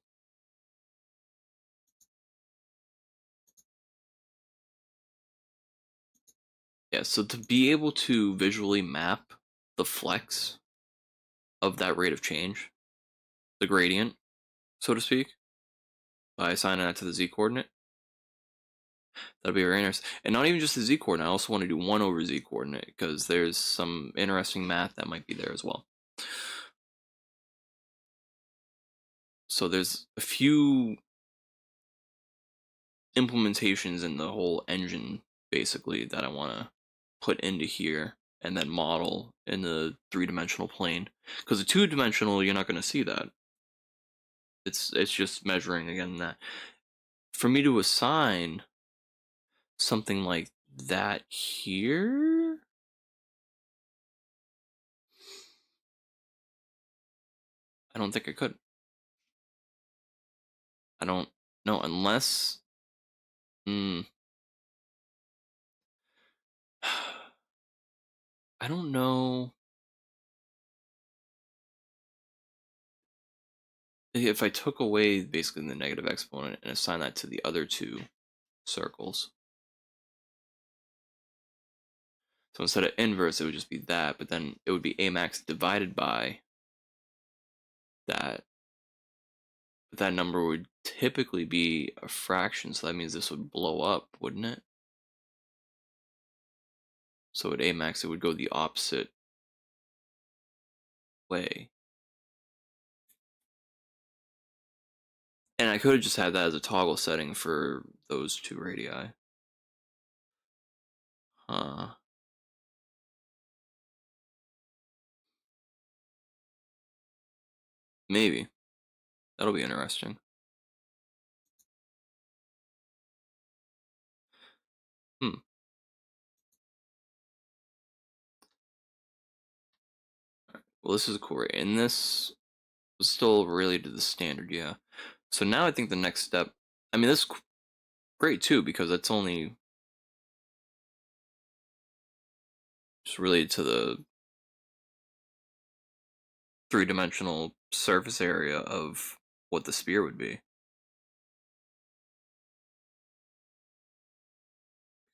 Yeah, so to be able to visually map the flex of that rate of change, the gradient, so to speak, by assigning that to the z coordinate, that'd be very interesting. And not even just the z coordinate, I also want to do 1 over z coordinate, because there's some interesting math that might be there as well. So there's a few implementations in the whole engine, basically, that I want to put into here and then model in the 3-dimensional plane. Because the 2-dimensional, you're not going to see that. It's just measuring again that. For me to assign something like that here, I don't think I could. I don't know, unless I don't know if I took away basically the negative exponent and assigned that to the other two circles. So instead of inverse, it would just be that, but then it would be a max divided by that. But that number would typically be a fraction, so that means this would blow up, wouldn't it? So at a max, it would go the opposite way. And I could have just had that as a toggle setting for those two radii. Huh. Maybe. That'll be interesting. Hmm. Well, this is cool, right? And this was still related to the standard, yeah. So now I think the next step, I mean, this is great too, because it's only just related to the 3-dimensional surface area of what the sphere would be.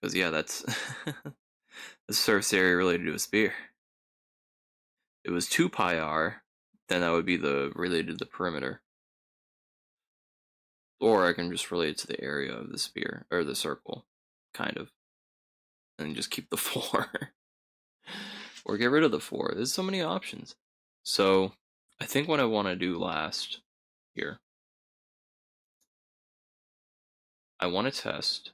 Because, yeah, that's the surface area related to a sphere. It was 2 pi r then that would be the related to the perimeter. Or I can just relate it to the area of the sphere, or the circle, kind of. And just keep the 4. Or get rid of the 4. There's so many options. So, I think what I want to do last here, I want to test.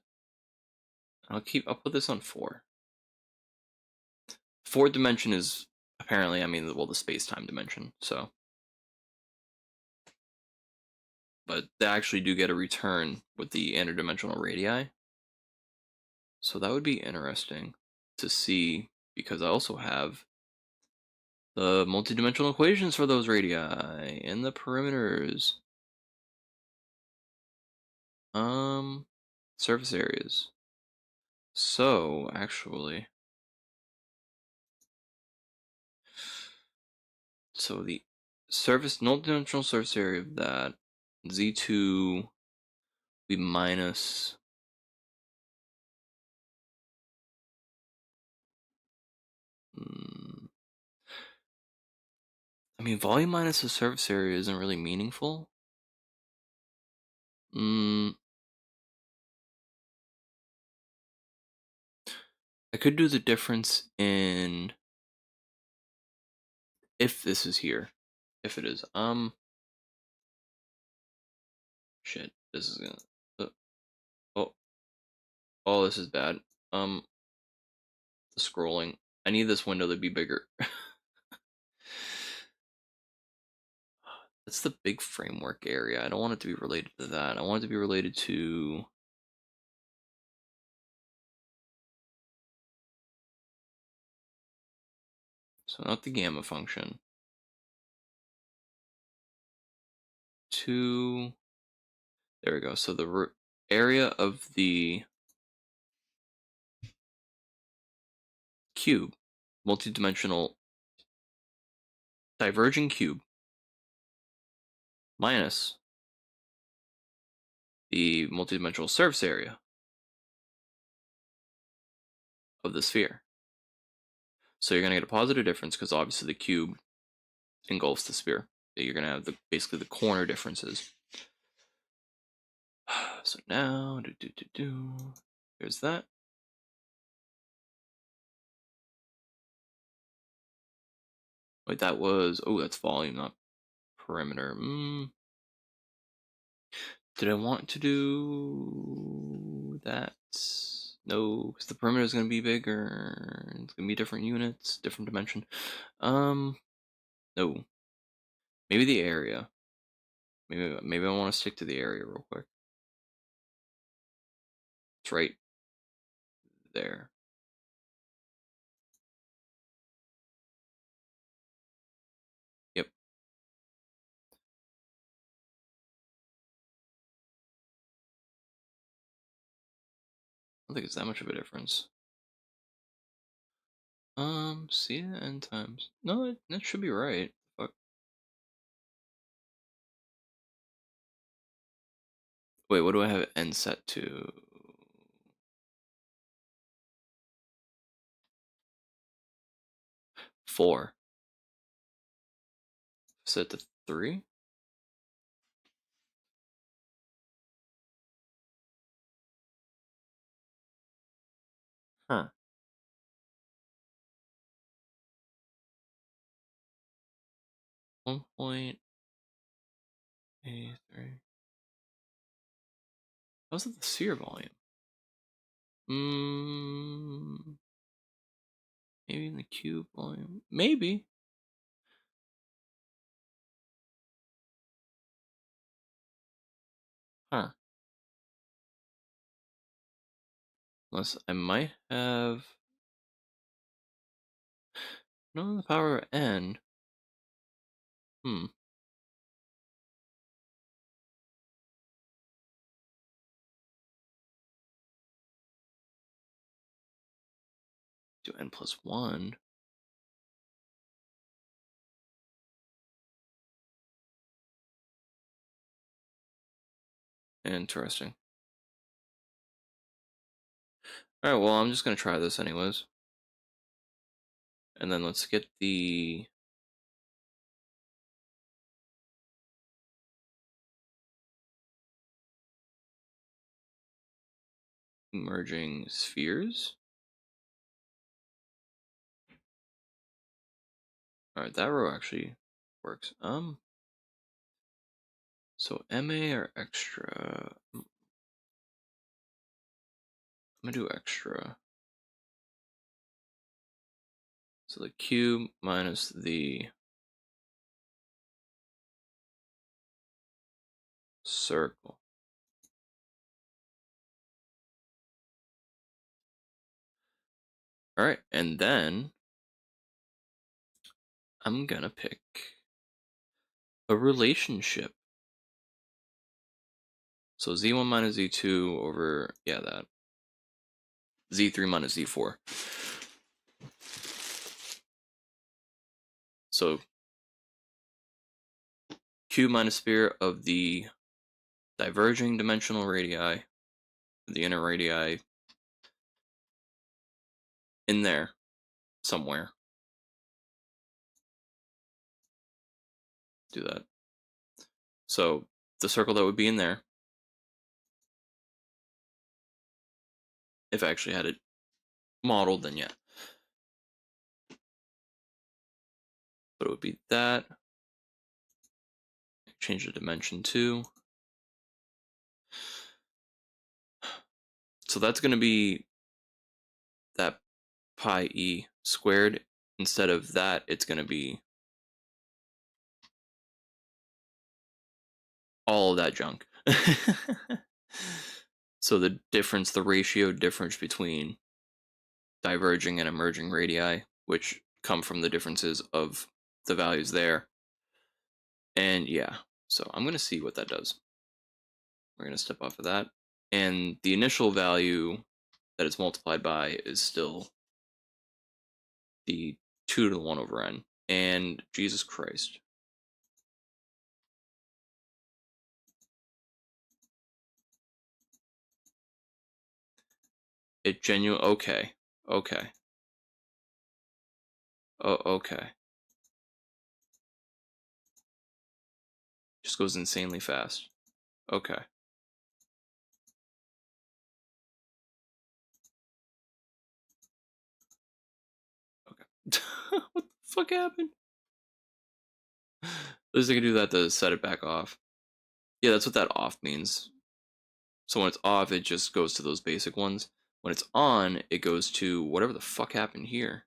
I'll put this on 4. Fourth dimension is apparently, well, the space-time dimension, so. But they actually do get a return with the interdimensional radii. So that would be interesting to see, because I also have the multidimensional equations for those radii and the perimeters. Surface areas. So, actually, so the multidimensional surface area of that, Z2 be minus, volume minus the surface area isn't really meaningful. I could do the difference in, if this is here, if it is, shit, this is gonna, oh, oh, this is bad, the scrolling, I need this window to be bigger. That's the big framework area. I don't want it to be related to that. I want it to be related to, so not the gamma function, to, there we go. So the area of the cube, multidimensional diverging cube, minus the multidimensional surface area of the sphere. So you're going to get a positive difference because obviously the cube engulfs the sphere. You're going to have basically the corner differences. So now, here's that. Wait, that was, oh, that's volume, not perimeter. Did I want to do that? No, because the perimeter is going to be bigger. It's going to be different units, different dimension. No. Maybe the area. Maybe I want to stick to the area real quick. It's right there. Yep. I don't think it's that much of a difference. See the n times. No, that should be right. Fuck. Wait, what do I have n set to? 4. Set to 3? Huh. 1.83. How's it the sphere volume? Maybe in the cube volume. Maybe. Huh. Unless I might have. No, the power of n. Do n plus 1. Interesting. Alright, well, I'm just gonna try this anyways. And then let's get the Emerging spheres. All right, that row actually works. So MA or extra? I'm gonna do extra. So the cube minus the circle. All right, and then I'm gonna pick a relationship. So Z1 minus Z2 over, yeah, that. Z3 minus Z4. So cube minus sphere of the diverging dimensional radii, the inner radii in there somewhere. Do that. So the circle that would be in there, if I actually had it modeled, then yeah. But it would be that. Change the dimension to. So that's going to be that pi e squared. Instead of that, it's going to be all of that junk. So the difference, the ratio difference between diverging and emerging radii, which come from the differences of the values there. And yeah, so I'm going to see what that does. We're going to step off of that. And the initial value that it's multiplied by is still the 2 to the 1 over n. And Jesus Christ. It genuine. Okay. Okay. Oh, okay. Just goes insanely fast. Okay. Okay. What the fuck happened? At least I can do that to set it back off. Yeah, that's what that off means. So when it's off, it just goes to those basic ones. When it's on, it goes to whatever the fuck happened here.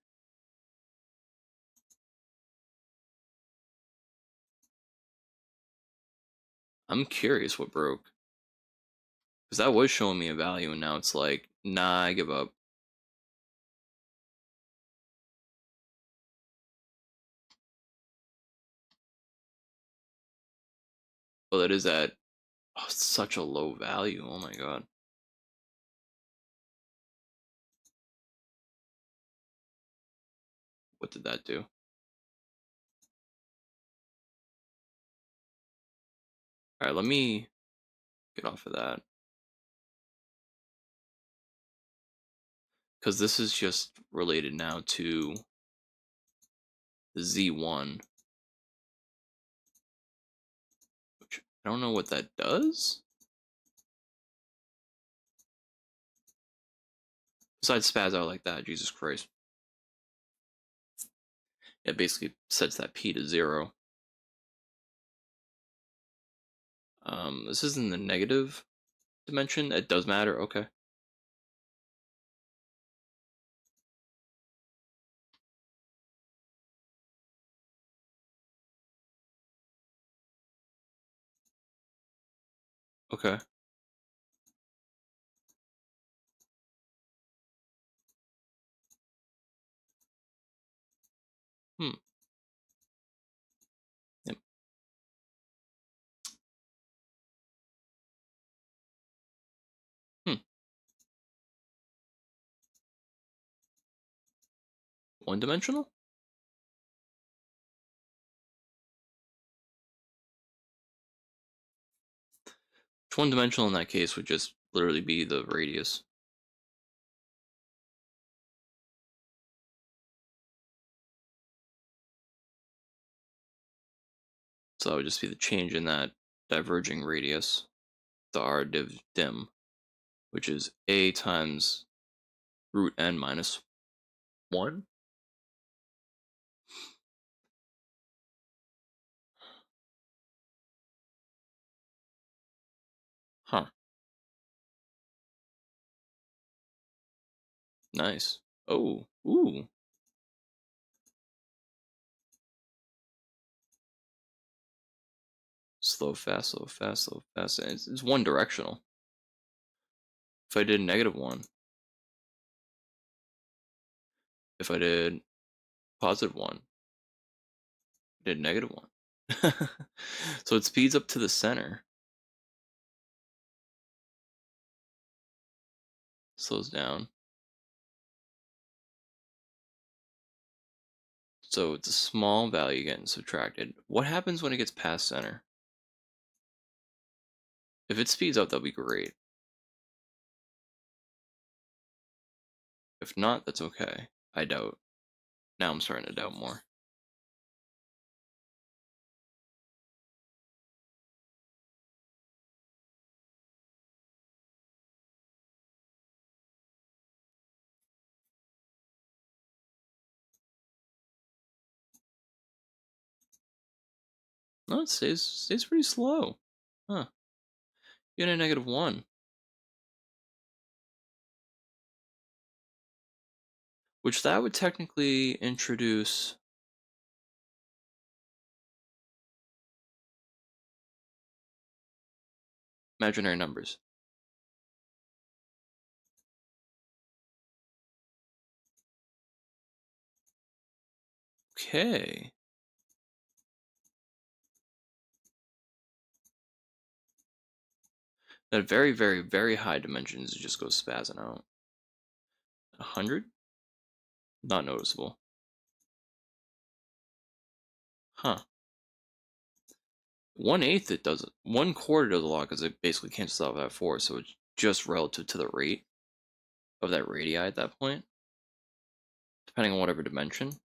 I'm curious what broke. Because that was showing me a value, and now it's like, nah, I give up. Well, that is at such a low value. Oh my god. What did that do? Alright, let me get off of that. Because this is just related now to the Z1, which I don't know what that does. Besides spaz out like that, Jesus Christ. It basically sets that P to 0. This is in the negative dimension. It does matter. Okay. Okay. Hmm. Yep. Hmm. One dimensional? One dimensional in that case would just literally be the radius. So that would just be the change in that diverging radius, the r div dim. which is a times root n minus 1. Huh. Nice. Oh, ooh. Slow, fast, slow, fast, slow, fast. It's one directional. If I did -1, if I did +1, I did -1. So it speeds up to the center, slows down. So it's a small value getting subtracted. What happens when it gets past center? If it speeds up, that'll be great. If not, that's okay. I doubt. Now I'm starting to doubt more. No, it stays pretty slow. Huh. You get a -1, which that would technically introduce imaginary numbers. Okay. At very, very, very high dimensions, it just goes spazzing out. 100? Not noticeable. Huh. 1/8 it does. 1/4 does a lot because it basically cancels out that 4, so it's just relative to the rate of that radii at that point, depending on whatever dimension.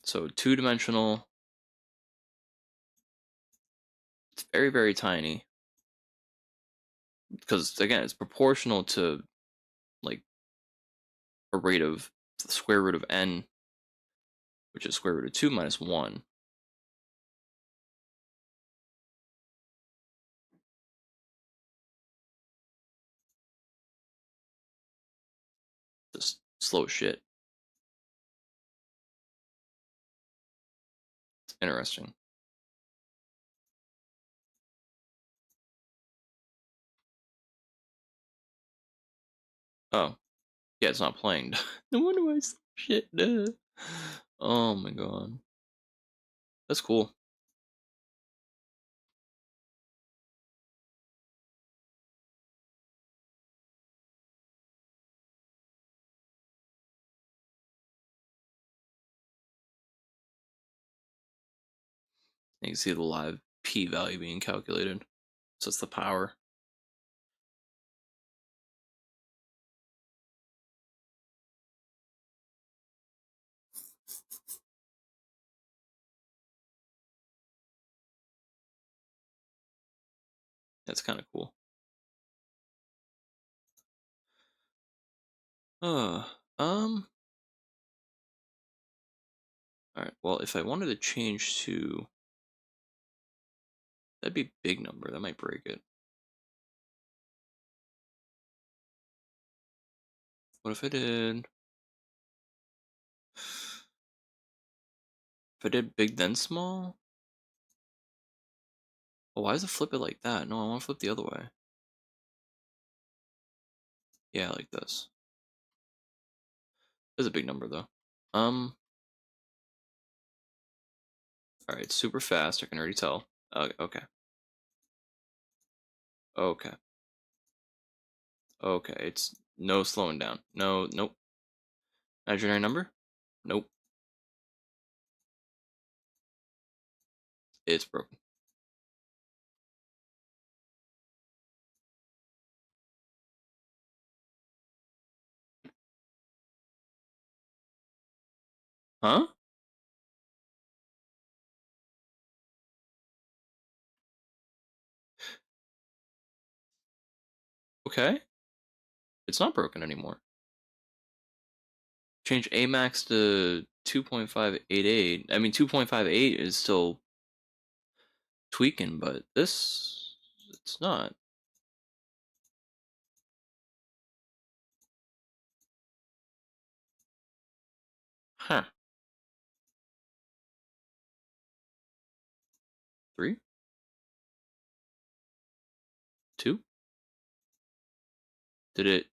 So 2-dimensional, it's very, very tiny. Because again, it's proportional to like a rate of the square root of n, which is square root of 2 minus 1. Just slow shit. It's interesting. Oh, yeah, it's not playing. No wonder why it's shit. Duh. Oh my god. That's cool. You can see the live p value being calculated. So it's the power. That's kind of cool. Uh, um. All right. Well, if I wanted to change to, that'd be a big number. That might break it. What if I did? If I did big then small? Oh, why does it flip it like that? No, I want to flip the other way. Yeah, like this. That's a big number though. All right, super fast. I can already tell. Okay. Okay. Okay. It's no slowing down. No. Nope. Imaginary number? Nope. It's broken. Huh? Okay. It's not broken anymore. Change A max to 2.588. I mean, 2.58 is still tweaking, but this, it's not. Huh. 3? 2? Did it?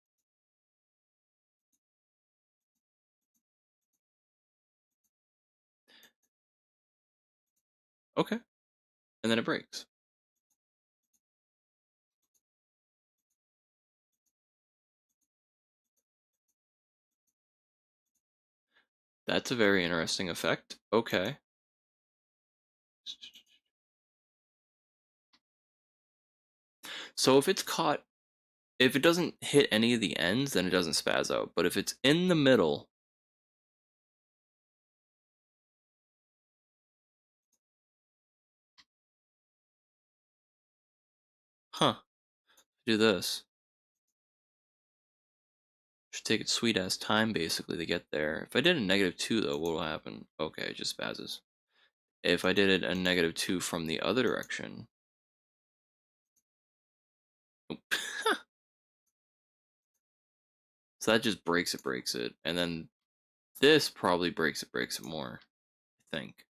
Okay. And then it breaks. That's a very interesting effect. Okay. So if it's caught, if it doesn't hit any of the ends, then it doesn't spaz out. But if it's in the middle, huh? Do this. Should take its sweet ass time basically to get there. If I did a -2 though, what will happen? Okay, it just spazzes. If I did it a -2 from the other direction, so that just breaks it, and then this probably breaks it more. I think.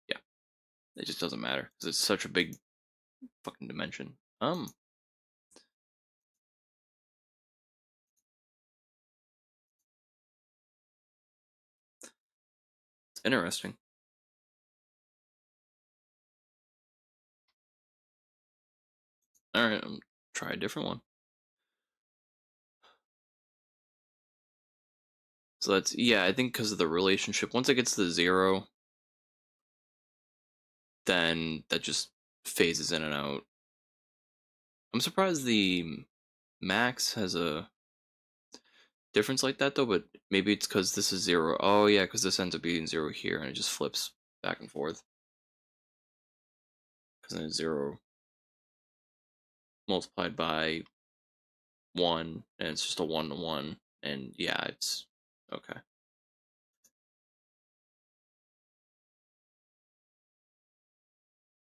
Yeah, it just doesn't matter because it's such a big fucking dimension. It's interesting. All right, try a different one. So that's, yeah, I think because of the relationship. Once it gets to 0, then that just phases in and out. I'm surprised the Max has a difference like that though, but maybe it's because this is 0. Oh yeah, because this ends up being 0 here, and it just flips back and forth. Because then it's 0 multiplied by 1, and it's just a 1 to 1, and yeah, it's okay.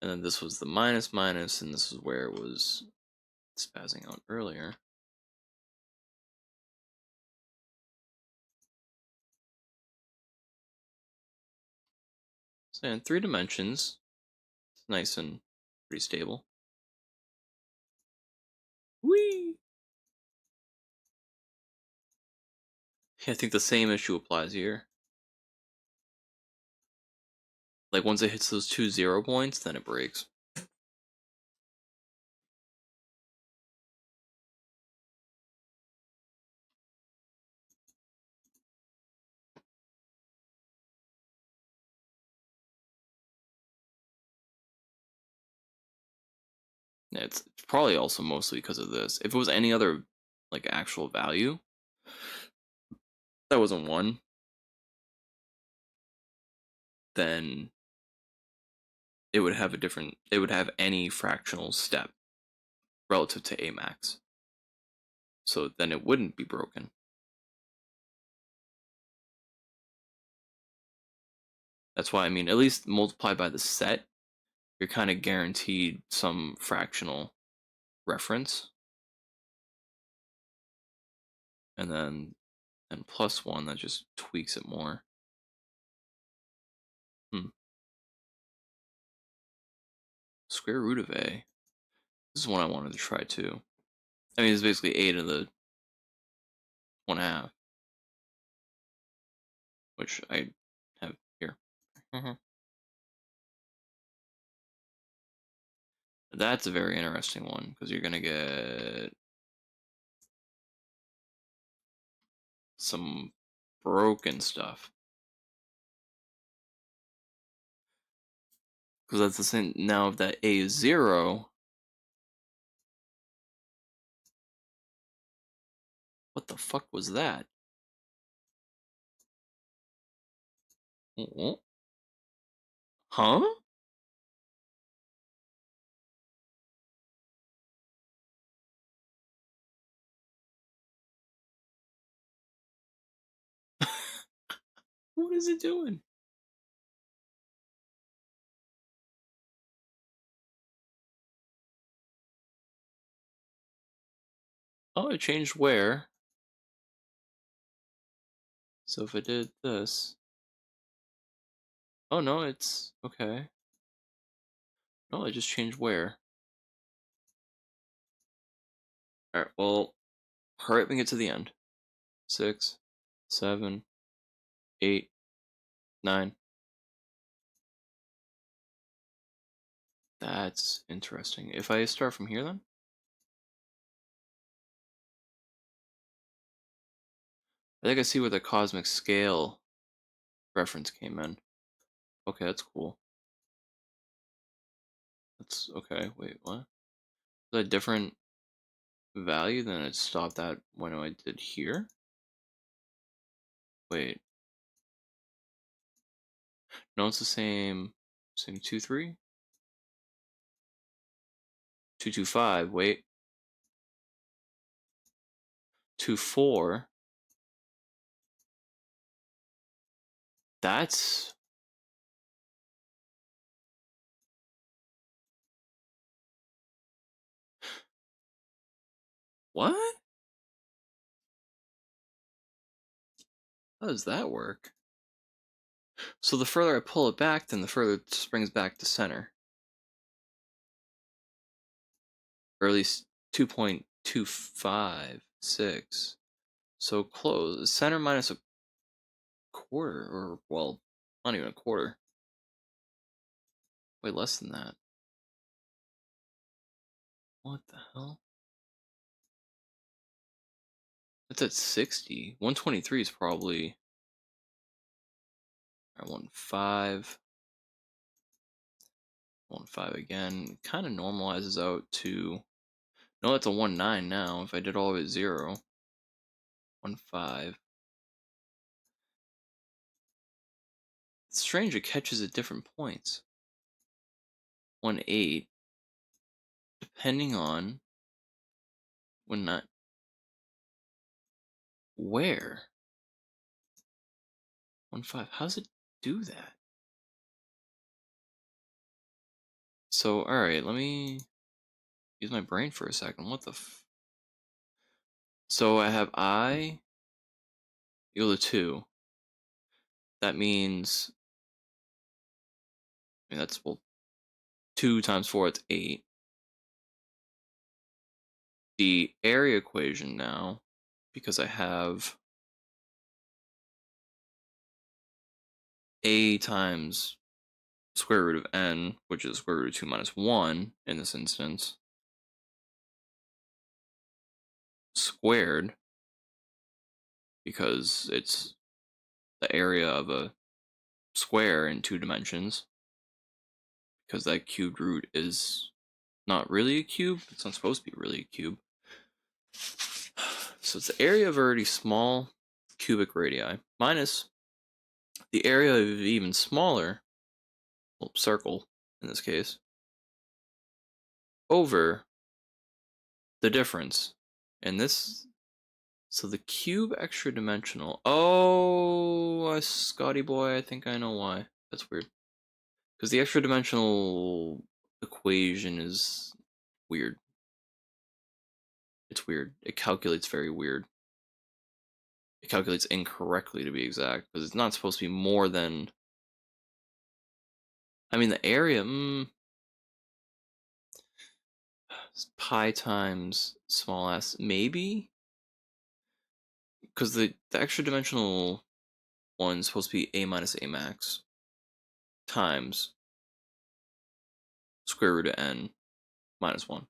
And then this was the minus minus, and this is where it was spazzing out earlier. So in 3 dimensions, it's nice and pretty stable. Whee! Yeah, I think the same issue applies here. Like once it hits those 2 0 points, then it breaks. Yeah, it's probably also mostly because of this. If it was any other like actual value that wasn't 1, then it would have a different. It would have any fractional step relative to A max. So then it wouldn't be broken. That's why I mean, at least multiply by the set, you're kind of guaranteed some fractional reference, and then +1 that just tweaks it more. Square root of A. This is one I wanted to try too. I mean, it's basically a to the 1/2, which I have here. That's a very interesting one because you're gonna get some broken stuff. Because that's the same. Now, if that A is 0, what the fuck was that? Huh? What is it doing? Oh, it changed where. So if I did this. Oh no, it's okay. No, it just changed where. Alright, well, hurry up and get to the end. 6, 7, 8, 9. That's interesting. If I start from here then? I think I see where the cosmic scale reference came in. Okay, that's cool. That's okay. Wait, what? Is that a different value than it stopped at when I did here? Wait, no, it's the same 2 3 2 2 5. Wait, 2 4. That's what? How does that work? So the further I pull it back, then the further it springs back to center, or at least 2.256. So close. Center minus a quarter, or well, not even a quarter. Way less than that. What the hell? That's at 60. 123 is probably 1.5. 1.5 again. Kind of normalizes out to. No, that's a 1.9 now. If I did all of it 0. 1.5. It's strange, it catches at different points. 1.8. Depending on when not. Where? 1.5. How does it do that? So, alright, let me use my brain for a second. What the So I have I equal to 2. That means, that's, well, 2 times 4, it's 8. The area equation now, because I have a times square root of n, which is square root of 2 minus 1 in this instance, squared, because it's the area of a square in 2 dimensions, because that cubed root is not really a cube. It's not supposed to be really a cube. So it's the area of a already small cubic radii minus the area of even smaller, well, circle in this case, over the difference. And this, so the cube extra dimensional. Oh, Scotty boy, I think I know why. That's weird. Because the extra dimensional equation is weird. It's weird. It calculates very weird. It calculates incorrectly, to be exact, because it's not supposed to be more than. I mean, the area. Pi times small s, maybe? Because the extra dimensional one is supposed to be a minus a max times square root of n minus 1.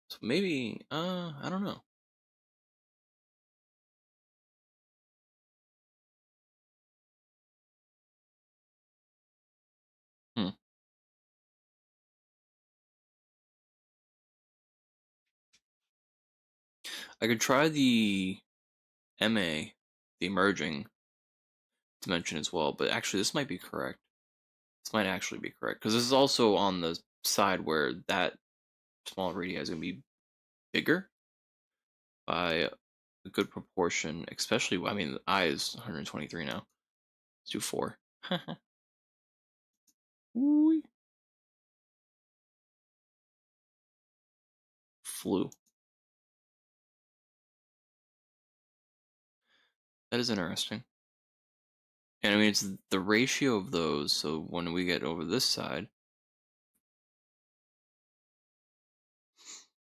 So maybe, I don't know. Hmm. I could try the MA, the emerging dimension as well, but actually this might be correct. This might actually be correct, because this is also on the side where that small radii is going to be bigger by a good proportion, especially, I mean, the I is 123 now. Let's do 4. Ooh, flew. That is interesting. And I mean, it's the ratio of those. So when we get over this side,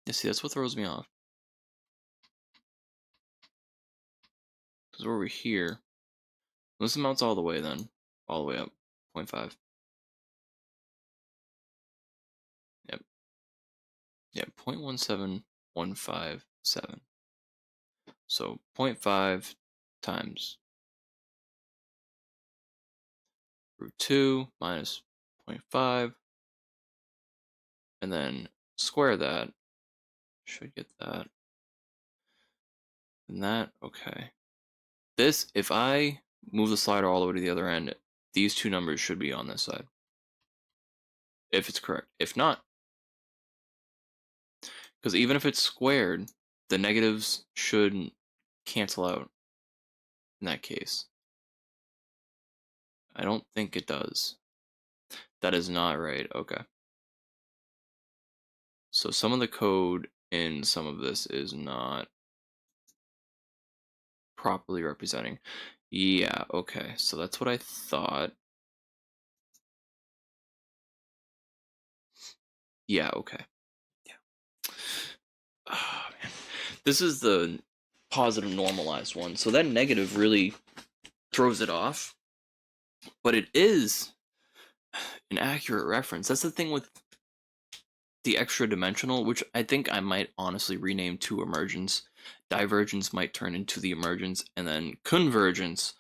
you see, that's what throws me off. Because over here, this amounts all the way then, all the way up, zero point 0.5. Yep, yep, 0.17157. So zero point 0.5 times root 2 minus 0 0.5, and then square that. Should get that. And that, okay. This, if I move the slider all the way to the other end, these two numbers should be on this side. If it's correct. If not, because even if it's squared, the negatives should cancel out in that case. I don't think it does. That is not right. Okay. So some of the code in some of this is not properly representing. Yeah, okay. So that's what I thought. Yeah, okay. Yeah. Oh, man. This is the positive normalized one. So that negative really throws it off. But it is an accurate reference. That's the thing with the extra dimensional, which I think I might honestly rename to emergence. Divergence might turn into the emergence, and then convergence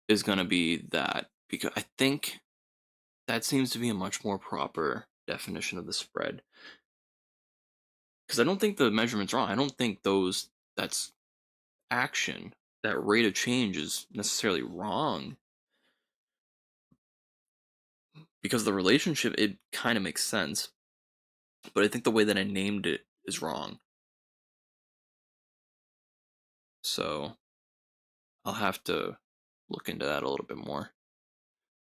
is going to be that, because I think that seems to be a much more proper definition of the spread. Because I don't think the measurement's wrong. I don't think that's action, that rate of change is necessarily wrong. Because the relationship, it kind of makes sense. But I think the way that I named it is wrong. So I'll have to look into that a little bit more.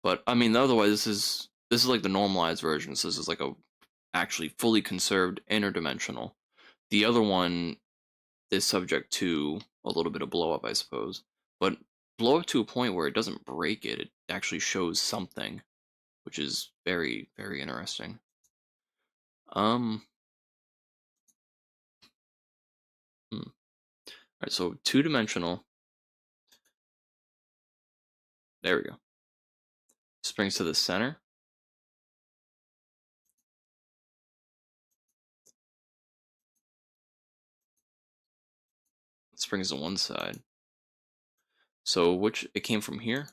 But I mean, otherwise, this is like the normalized version. So this is like a actually fully conserved interdimensional. The other one is subject to a little bit of blow up, I suppose. But blow up to a point where it doesn't break it. It actually shows something, which is very, very interesting. All right, so two-dimensional. There we go. Springs to the center. Springs to one side. So which it came from here?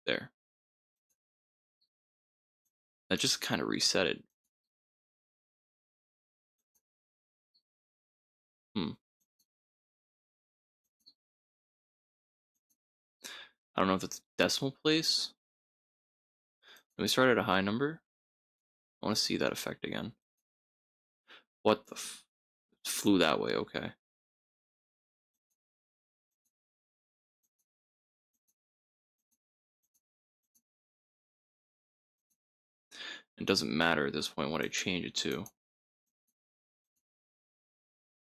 There. That just kind of reset it. Hmm. I don't know if it's decimal place. Let me start at a high number. I want to see that effect again. What the flew that way, okay. It doesn't matter at this point what I change it to.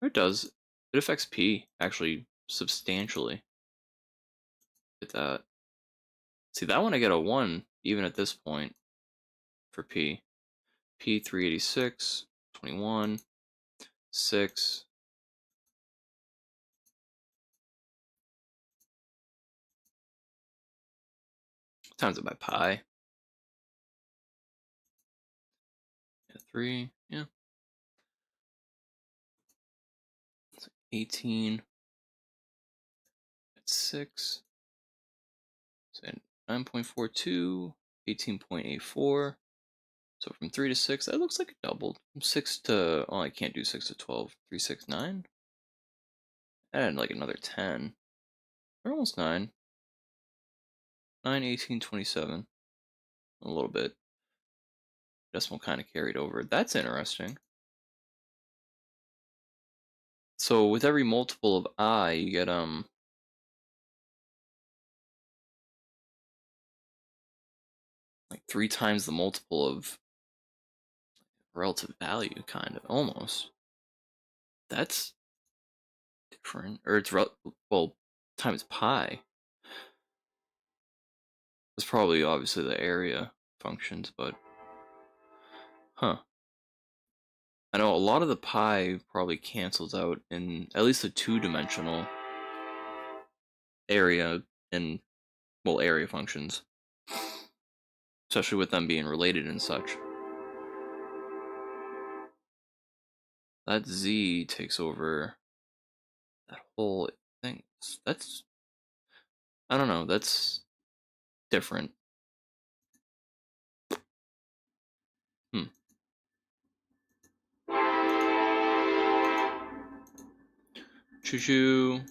Or it does. It affects P, actually, substantially. Get that. See, that one I get a 1, even at this point, for P. P 386, 21, 6. Times it by pi. Yeah, 3, yeah. 18 at 6. So 9.42, 18.84. So from 3 to 6, that looks like it doubled. From 6 to, oh, I can't do 6 to 12. 3, 6, 9. And like another 10. We're almost 9. 9, 18, 27. A little bit. Decimal kind of carried over. That's interesting. So with every multiple of I, you get like 3 times the multiple of relative value, kind of, almost. That's different. Or it's, well, times pi. It's probably obviously the area functions, but, huh. I know a lot of the pi probably cancels out in at least the two-dimensional area and, well, area functions. Especially with them being related and such. That z takes over that whole thing. That's, I don't know, that's different. Hmm. Choo choo.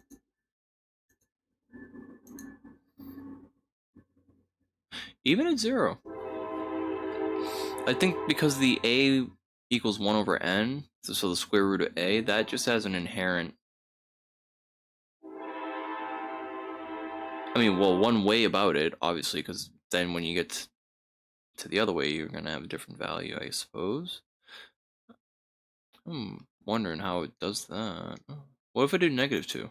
Even at 0. I think because the a equals 1 over n, so the square root of a, that just has an inherent. I mean, well, one way about it, obviously, because then when you get to the other way, you're going to have a different value, I suppose. I'm wondering how it does that. What if I did -2?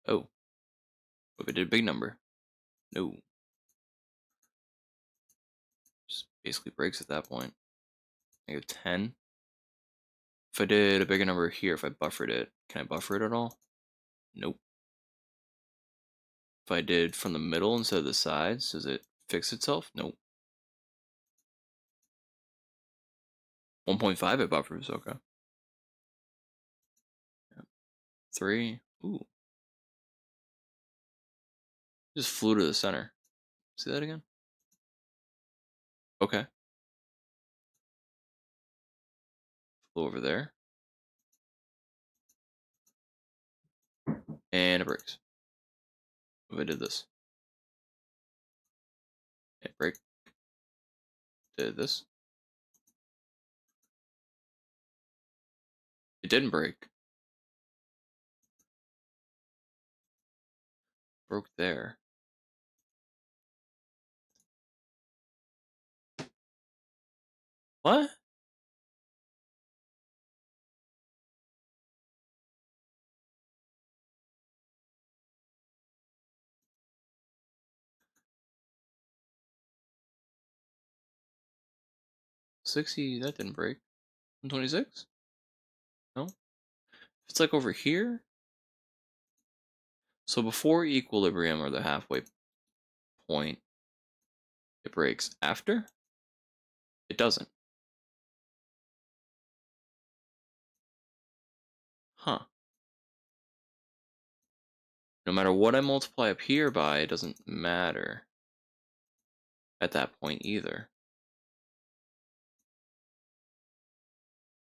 Oh. What if I did a big number? No. Just basically breaks at that point. -10. If I did a bigger number here, if I buffered it, can I buffer it at all? Nope. If I did from the middle instead of the sides, does it fix itself? Nope. 1.5 it buffers, okay. 3. Ooh. Just flew to the center. See that again? Okay. Flew over there. And it breaks. If I did this. It break. Did this. It didn't break. Broke there. What? '60, that didn't break. 126? No? It's like over here. So before equilibrium or the halfway point, it breaks. After? It doesn't. Huh. No matter what I multiply up here by, it doesn't matter at that point either.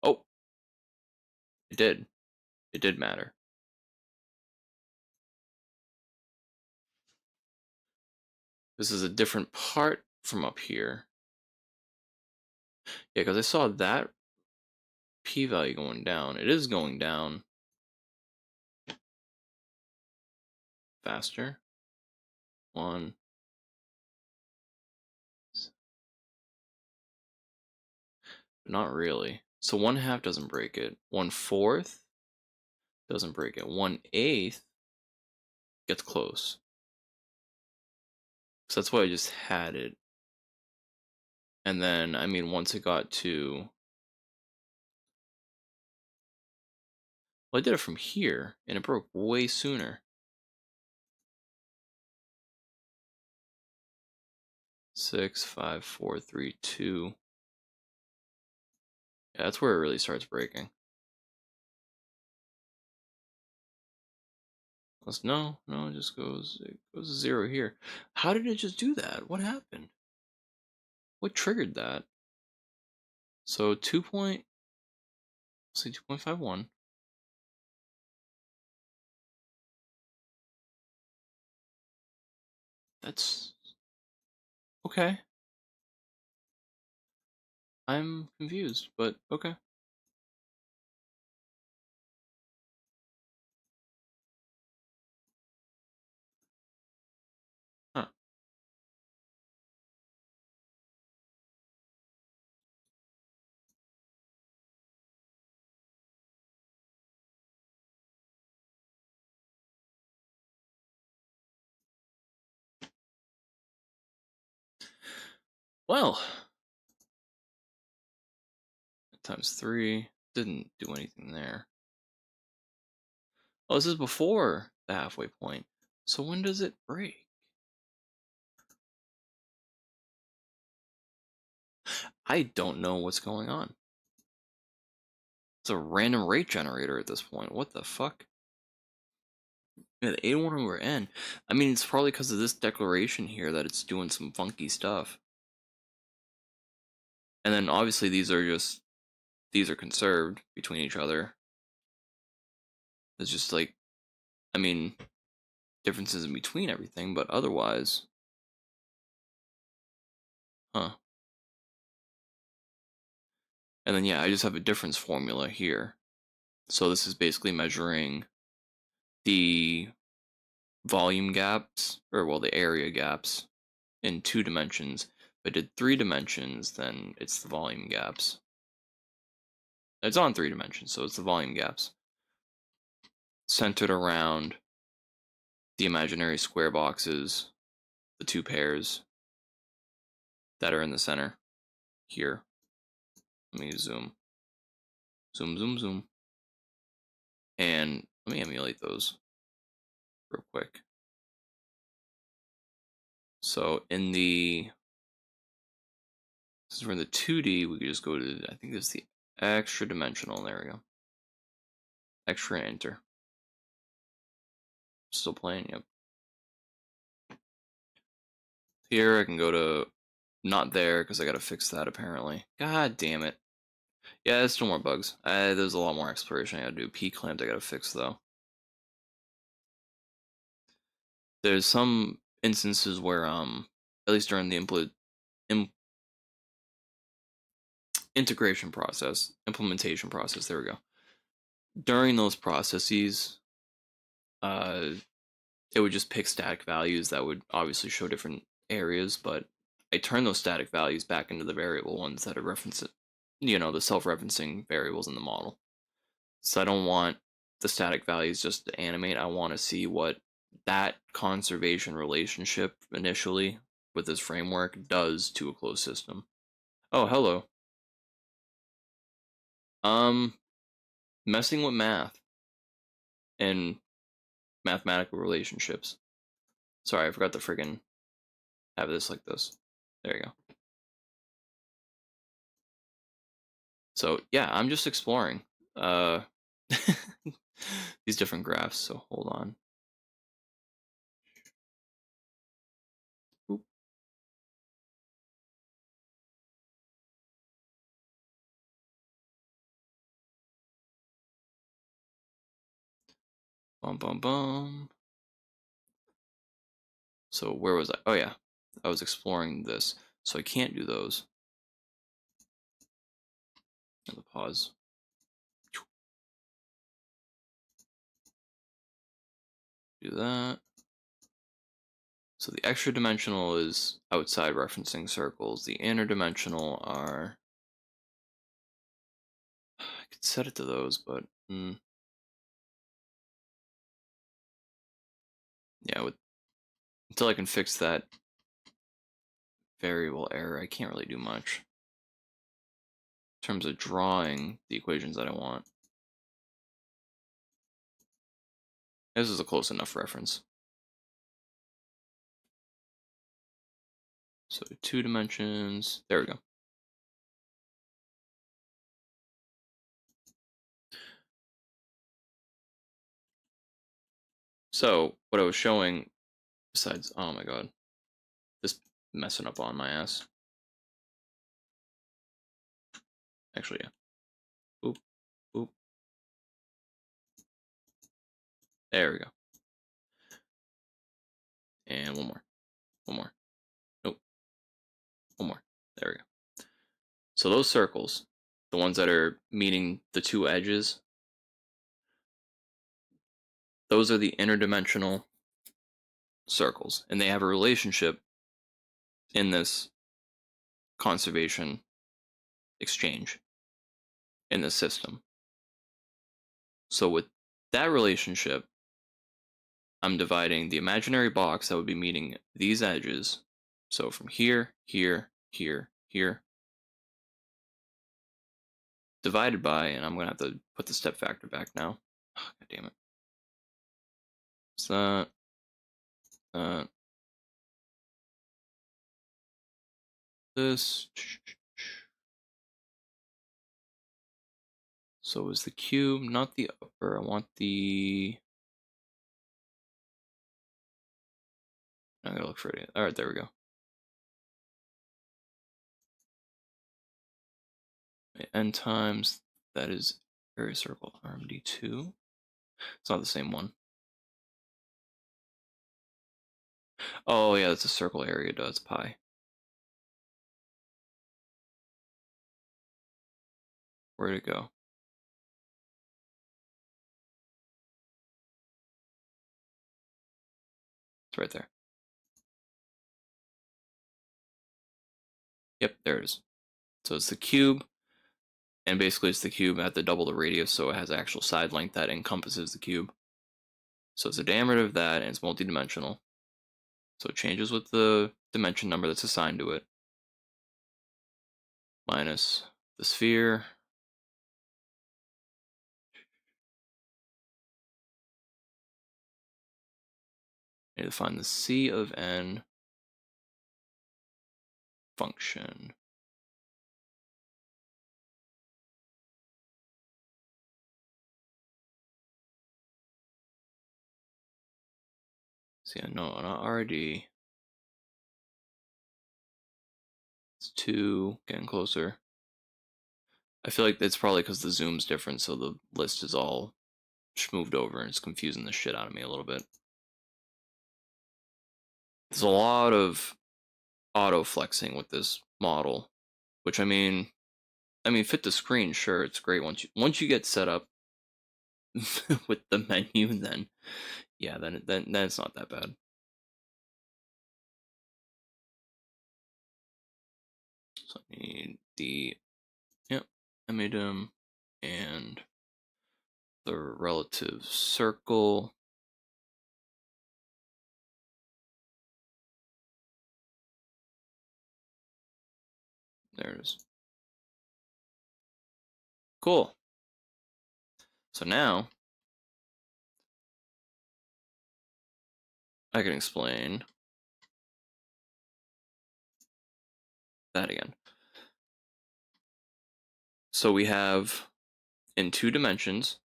Oh, it did. It did matter. This is a different part from up here. Yeah, because I saw that p-value going down. It is going down faster. 1. Not really. So 1/2 doesn't break it. 1/4 doesn't break it. 1/8 gets close. So that's why I just had it. And then, I mean, once it got to... Well, I did it from here, and it broke way sooner. 6, 5, 4, 3, 2. Yeah, that's where it really starts breaking. No, it just goes, it goes to 0 here. How did it just do that? What happened? What triggered that? So 2 point, let's say 2.51. That's okay. I'm confused, but okay. Well, times 3 didn't do anything there. Oh, this is before the halfway point. So when does it break? I don't know what's going on. It's a random rate generator at this point. What the fuck? Yeah, the A1 over N. I mean, it's probably because of this declaration here that it's doing some funky stuff. And then obviously these are conserved between each other. It's just like, I mean, differences in between everything, but otherwise, huh. And then yeah, I just have a difference formula here. So this is basically measuring the volume gaps, or well, the area gaps in 2 dimensions. If I did 3 dimensions, then it's the volume gaps. It's on 3 dimensions, so it's the volume gaps centered around the imaginary square boxes, the 2 pairs that are in the center here. Let me zoom, zoom, zoom, zoom, and let me emulate those real quick. So in the, since we're in the 2D, we could just go to, I think this is the extra dimensional. There we go. Extra enter. Still playing, yep. Here I can go to not there because I gotta fix that apparently. God damn it. Yeah, there's still more bugs. There's a lot more exploration I gotta do. P clamped I gotta fix though. There's some instances where at least during the integration process, implementation process, there we go. During those processes, uh it would just pick static values that would obviously show different areas, but I turn those static values back into the variable ones that are referenced, the self-referencing variables in the model. So I don't want the static values just to animate. I want to see what that conservation relationship initially with this framework does to a closed system. Oh, hello. Um, Messing with math and mathematical relationships. Sorry, I forgot to friggin' have this like this. There you go. So yeah, I'm just exploring uh these different graphs. So hold on. Oop. Bum bum bum. So where was I? Oh yeah, I was exploring this. So I can't do those. And the pause. Do that. So the extra dimensional is outside referencing circles. The interdimensional are, I could set it to those, but yeah, until I can fix that variable error, I can't really do much in terms of drawing the equations that I want. This is a close enough reference. So 2 dimensions, there we go. So what I was showing, besides, oh my god, this messing up on my ass. Actually, yeah. Boop, boop. There we go. And one more. One more. Nope. One more. There we go. So those circles, the ones that are meeting the 2 edges, those are the interdimensional circles. And they have a relationship in this conservation exchange in this system. So with that relationship, I'm dividing the imaginary box that would be meeting these edges. So from here, here, here, here, divided by, and I'm going to have to put the step factor back now. Oh, God damn it. So this. So is the cube, not the upper. I want the. I gotta look for it. All right, there we go. N times, that is area circle RMD2. It's not the same one. Oh yeah, that's a circle area, does pi. Where'd it go? It's right there. Yep, there it is. So it's the cube, and basically it's the cube at the double the radius, so it has actual side length that encompasses the cube. So it's the diameter of that, and it's multidimensional. So it changes with the dimension number that's assigned to it, minus the sphere. I need to find the C of n function. See, no, not RD. It's 2, getting closer. I feel like it's probably because the zoom's different, so the list is all moved over and it's confusing the shit out of me a little bit. There's a lot of auto flexing with this model, which I mean fit the screen, sure, it's great once you get set up with the menu, then yeah, then it's not that bad. So I need the emidum and the relative circle. There it is. Cool. So now I can explain that again. So we have in 2 dimensions.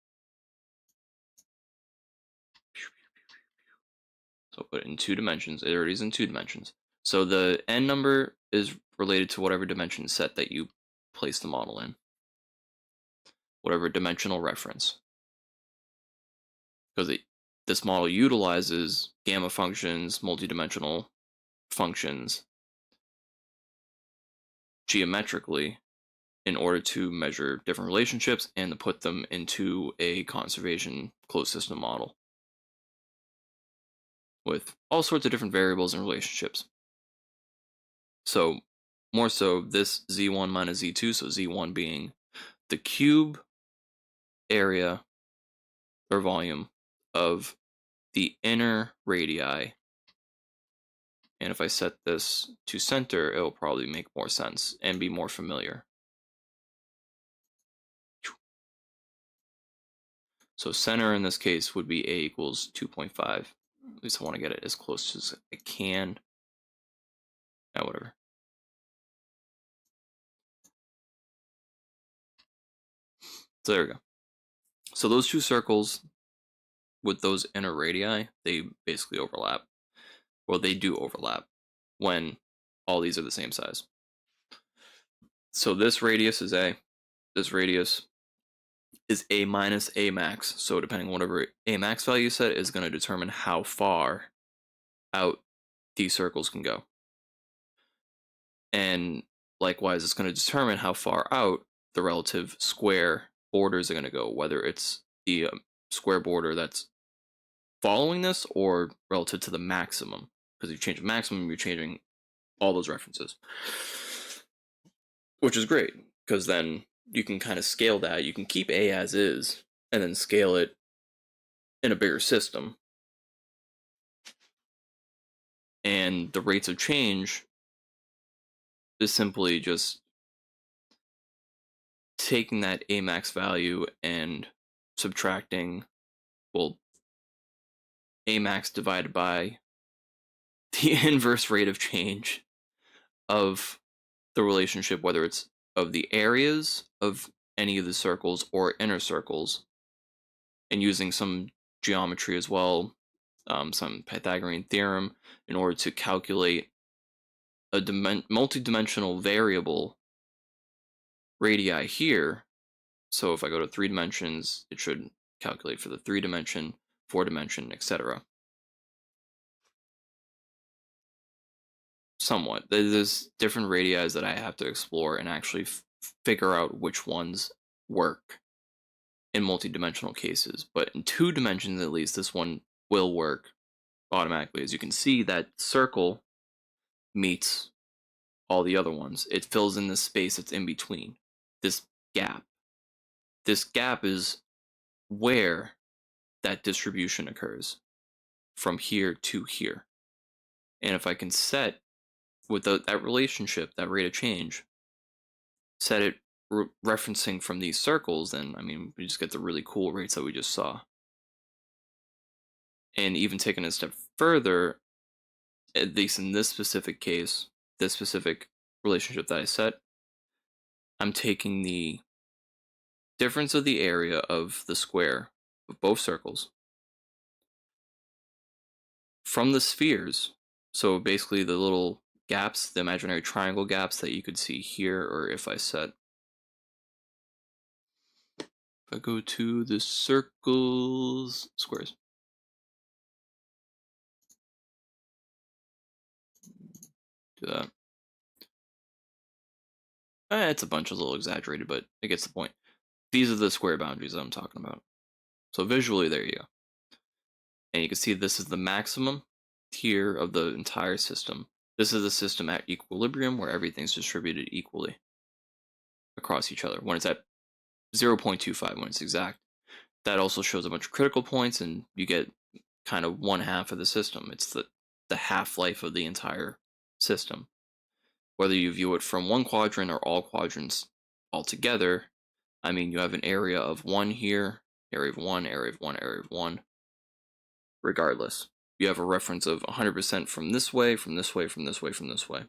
So put it in 2 dimensions. It already is in 2 dimensions. So the n number is related to whatever dimension set that you place the model in. Whatever dimensional reference. Because this model utilizes gamma functions, multidimensional functions, geometrically in order to measure different relationships and to put them into a conservation closed system model with all sorts of different variables and relationships. So more so this z1 minus z2, so z1 being the cube area or volume of the inner radii. And if I set this to center, it'll probably make more sense and be more familiar. So center in this case would be a equals 2.5. At least I want to get it as close as I can. Whatever. So there we go. So those 2 circles with those inner radii, they basically overlap. Well, they do overlap when all these are the same size. So this radius is A. This radius is A minus A max. So depending on whatever A max value you set is going to determine how far out these circles can go. And likewise, it's going to determine how far out the relative square borders are going to go, whether it's the square border that's following this or relative to the maximum. Because if you change the maximum, you're changing all those references. Which is great, because then you can kind of scale that. You can keep A as is, and then scale it in a bigger system. And the rates of change is simply just taking that A max value and subtracting, well, A max divided by the inverse rate of change of the relationship, whether it's of the areas of any of the circles or inner circles, and using some geometry as well, some Pythagorean theorem, in order to calculate a multi-dimensional variable radii here. So if I go to 3 dimensions, it should calculate for the 3 dimension, 4 dimension, etc. Somewhat. There's different radii that I have to explore and actually figure out which ones work in multi-dimensional cases. But in 2 dimensions at least, this one will work automatically. As you can see, that circle meets all the other ones. It fills in the space that's in between. This gap. This gap is where that distribution occurs from here to here. And if I can set with that relationship, that rate of change, set it referencing from these circles, then I mean, we just get the really cool rates that we just saw. And even taking it a step further, at least in this specific case, this specific relationship that I set, I'm taking the difference of the area of the square of both circles from the spheres. So basically the little gaps, the imaginary triangle gaps that you could see here, or if I go to the circles, squares, do that. It's a bunch, a little exaggerated, but it gets the point. These are the square boundaries that I'm talking about. So visually, there you go. And you can see this is the maximum tier of the entire system. This is the system at equilibrium where everything's distributed equally across each other. When it's at 0.25, when it's exact, that also shows a bunch of critical points, and you get kind of 1/2 of the system. It's the half-life of the entire system. Whether you view it from one quadrant or all quadrants altogether, I mean, you have an area of 1 here, area of 1, area of 1, area of 1. Regardless, you have a reference of 100% from this way, from this way, from this way, from this way.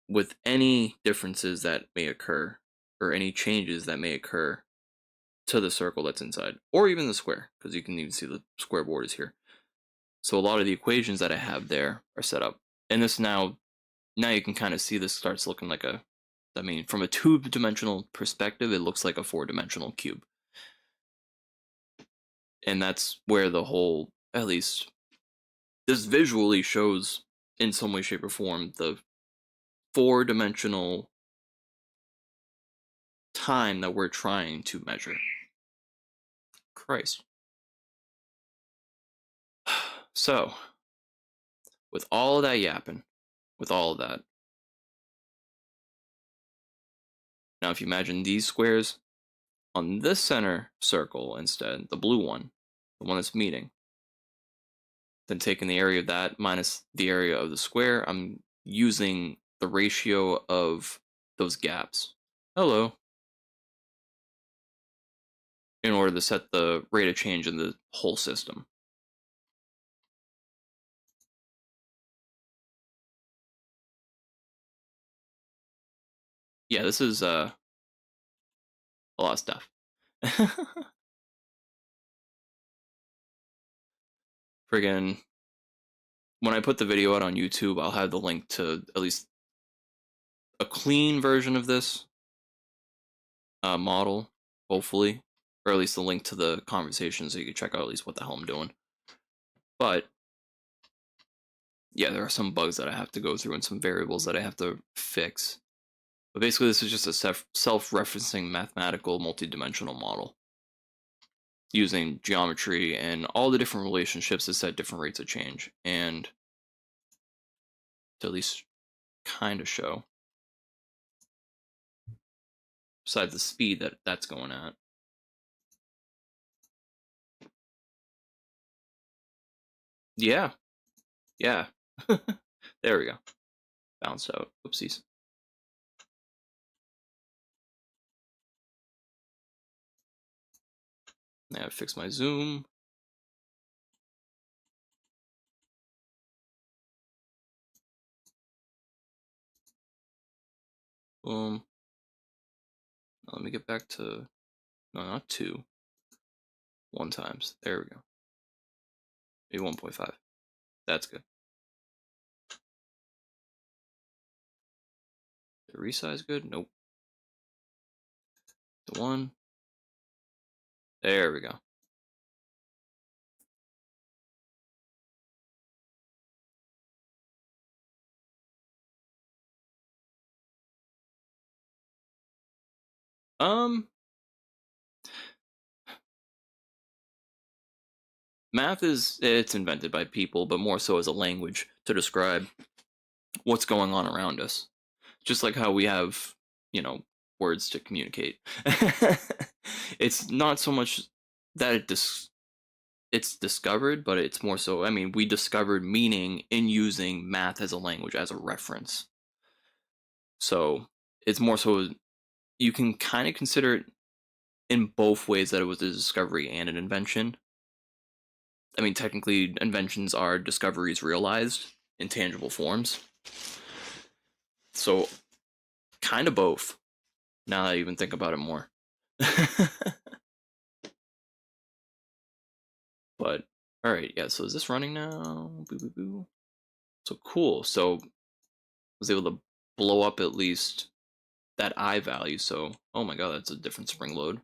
With any differences that may occur, or any changes that may occur to the circle that's inside, or even the square, because you can even see the square borders here. So a lot of the equations that I have there are set up. And this now you can kind of see this starts looking like I mean, from a 2-dimensional perspective, it looks like a 4-dimensional cube. And that's where the whole, at least this visually shows in some way, shape, or form the 4-dimensional time that we're trying to measure. Christ. So, with all of that yapping, with all of that, now if you imagine these squares on this center circle instead, the blue one, the one that's meeting, then taking the area of that minus the area of the square, I'm using the ratio of those gaps. Hello. In order to set the rate of change in the whole system. Yeah, this is a lot of stuff. Friggin', when I put the video out on YouTube, I'll have the link to at least a clean version of this model, hopefully, or at least the link to the conversation so you can check out at least what the hell I'm doing. But yeah, there are some bugs that I have to go through and some variables that I have to fix. But basically, this is just a self-referencing mathematical multi-dimensional model using geometry and all the different relationships to set different rates of change and to at least kind of show, besides the speed that that's going at. Yeah, yeah. There we go. bounced out. Oopsies. Now I fix my zoom. Boom. Now let me get back to, no, not 2. 1 times. There we go. Maybe 1.5. That's good. The resize good? Nope. The 1. There we go. Math it's invented by people, but more so as a language to describe what's going on around us. Just like how we have, words to communicate. It's not so much that it's discovered, but it's more so, I mean, we discovered meaning in using math as a language, as a reference. So it's more so you can kind of consider it in both ways, that it was a discovery and an invention. I mean, technically, inventions are discoveries realized in tangible forms. So, kind of both, now that I even think about it more. But, alright, yeah, so is this running now? Boo, boo, boo. So, cool. So, I was able to blow up at least that I value. So, oh my god, that's a different spring load.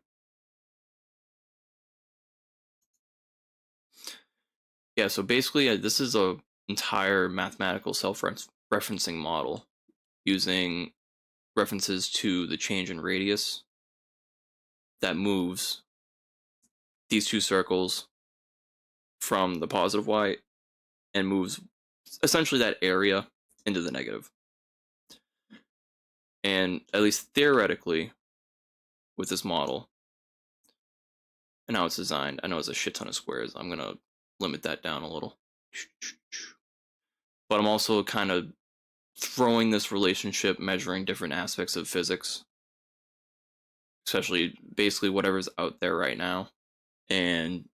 Yeah, so basically, this is a entire mathematical self-referencing model using references to the change in radius that moves these 2 circles from the positive y and moves essentially that area into the negative. And at least theoretically, with this model and how it's designed, I know it's a shit ton of squares. I'm gonna limit that down a little. But I'm also kind of throwing this relationship, measuring different aspects of physics, especially basically whatever's out there right now, and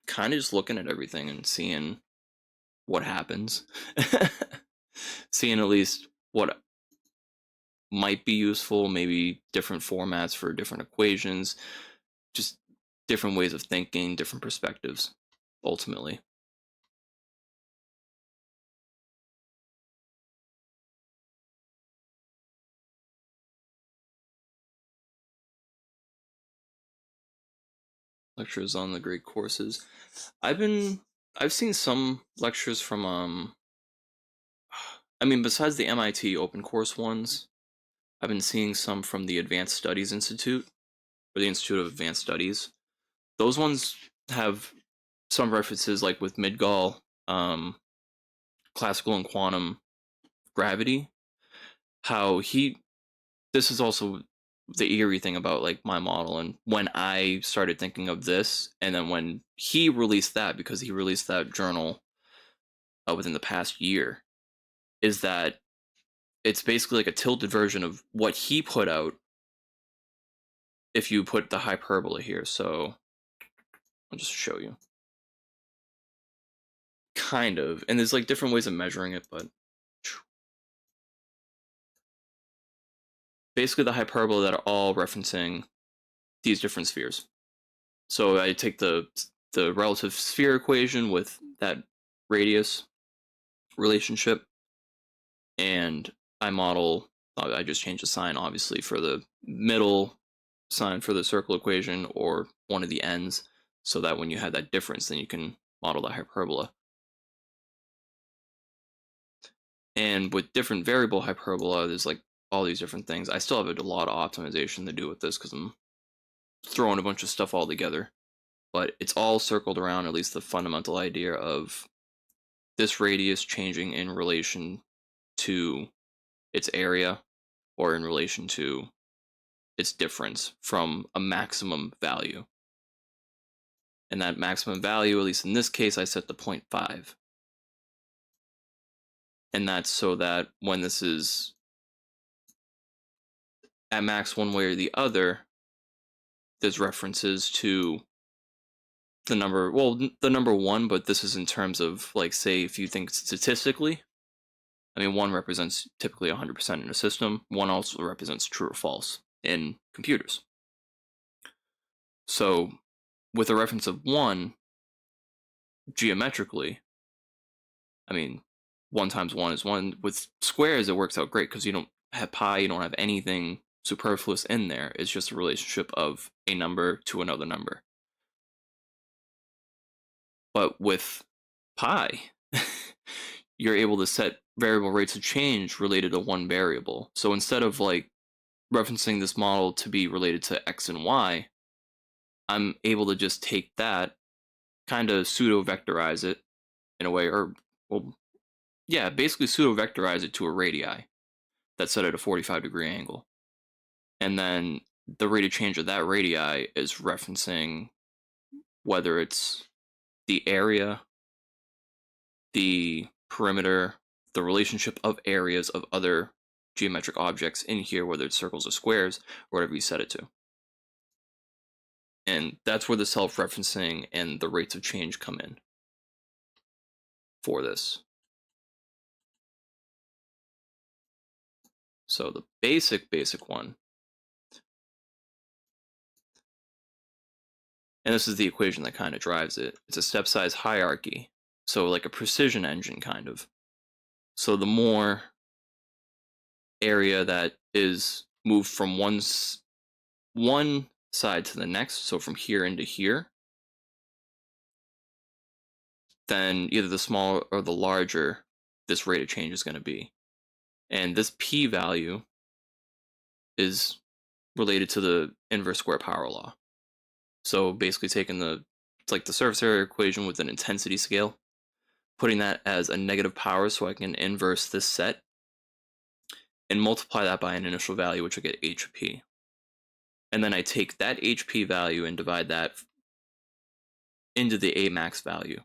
kind of just looking at everything and seeing what happens. Seeing at least what might be useful, maybe different formats for different equations, just different ways of thinking, different perspectives, ultimately. Lectures on the great courses. I've seen some lectures from I mean, besides the MIT open course ones, I've been seeing some from the Advanced Studies Institute, or the Institute of Advanced Studies. Those ones have some references, like with Midgall, classical and quantum gravity. This is also the eerie thing about like my model, and when I started thinking of this, and then when he released that, because he released that journal within the past year, is that it's basically like a tilted version of what he put out if you put the hyperbola here. So I'll just show you. Kind of. And there's like different ways of measuring it, but basically the hyperbola that are all referencing these different spheres. So I take the relative sphere equation with that radius relationship, and I model, I just change the sign obviously for the middle sign for the circle equation, or one of the ends, so that when you have that difference, then you can model the hyperbola. And with different variable hyperbola, there's like all these different things. I still have a lot of optimization to do with this because I'm throwing a bunch of stuff all together. But it's all circled around at least the fundamental idea of this radius changing in relation to its area, or in relation to its difference from a maximum value. And that maximum value, at least in this case, I set to 0.5. And that's so that when this is at max one way or the other, there's references to the number, well, the number one, but this is in terms of, like, say, if you think statistically, I mean, one represents typically 100% in a system, one also represents true or false in computers. So, with a reference of one, geometrically, I mean, 1 times 1 is 1. With squares, it works out great because you don't have pi, you don't have anything superfluous in there. It's just a relationship of a number to another number. But with pi, you're able to set variable rates of change related to one variable. So instead of like referencing this model to be related to x and y, I'm able to just take that, kind of pseudo vectorize it in a way, or, well, yeah, basically pseudo vectorize it to a radii that's set at a 45-degree angle. And then the rate of change of that radii is referencing whether it's the area, the perimeter, the relationship of areas of other geometric objects in here, whether it's circles or squares, or whatever you set it to. And that's where the self-referencing and the rates of change come in for this. So the basic one, and this is the equation that kind of drives it, it's a step size hierarchy. So like a precision engine, kind of. So the more area that is moved from one side to the next, so from here into here, then either the smaller or the larger this rate of change is going to be. And this p value is related to the inverse square power law. So basically taking it's like the surface area equation with an intensity scale, putting that as a negative power so I can inverse this set and multiply that by an initial value, which will get HP. And then I take that HP value and divide that into the A max value.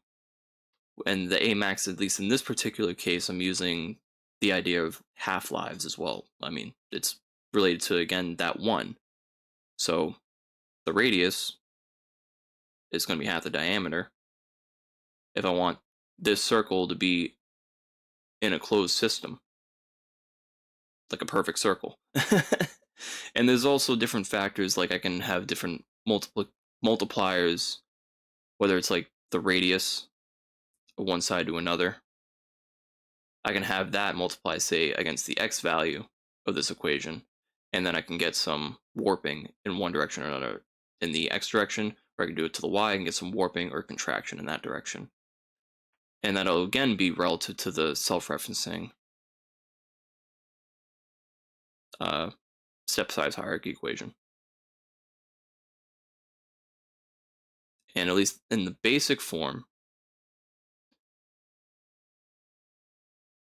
And the A max, at least in this particular case, I'm using the idea of half-lives as well. I mean, it's related to, again, that one. So the radius is going to be half the diameter. If I want this circle to be in a closed system, like a perfect circle. And there's also different factors, like I can have different multipliers, whether it's like the radius of one side to another. I can have that multiply, say, against the x value of this equation, and then I can get some warping in one direction or another in the x direction, or I can do it to the y and get some warping or contraction in that direction. And that'll again be relative to the self-referencing step size hierarchy equation. And at least in the basic form,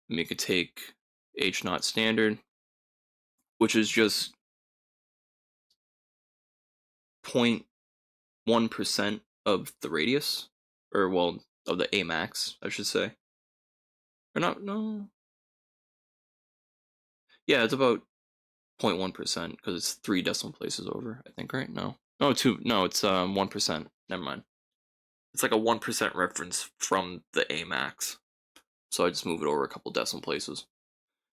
we could take h naught standard, which is just 0.1% of the radius, or, well, of the A max, I should say. Or not, no. Yeah, it's about 0.1% because it's 3 decimal places over, I think, right? No. No, 2. No, it's 1%. Never mind. It's like a 1% reference from the A max. So I just move it over a couple decimal places.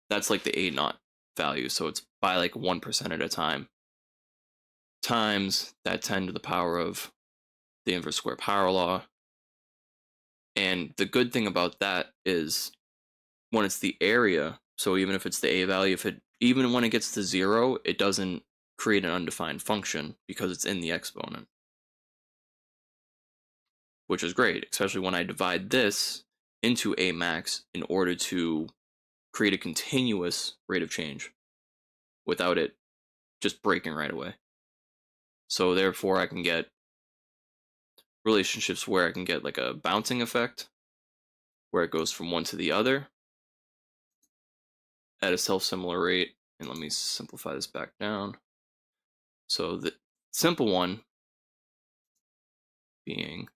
That's like the A naught value, so it's by like 1% at a time. Times that 10 to the power of the inverse square power law. And the good thing about that is when it's the area, so even if it's the A value, even when it gets to 0, it doesn't create an undefined function because it's in the exponent, which is great, especially when I divide this into A max in order to create a continuous rate of change without it just breaking right away. So therefore I can get relationships where I can get like a bouncing effect where it goes from one to the other at a self-similar rate. And let me simplify this back down. So the simple one being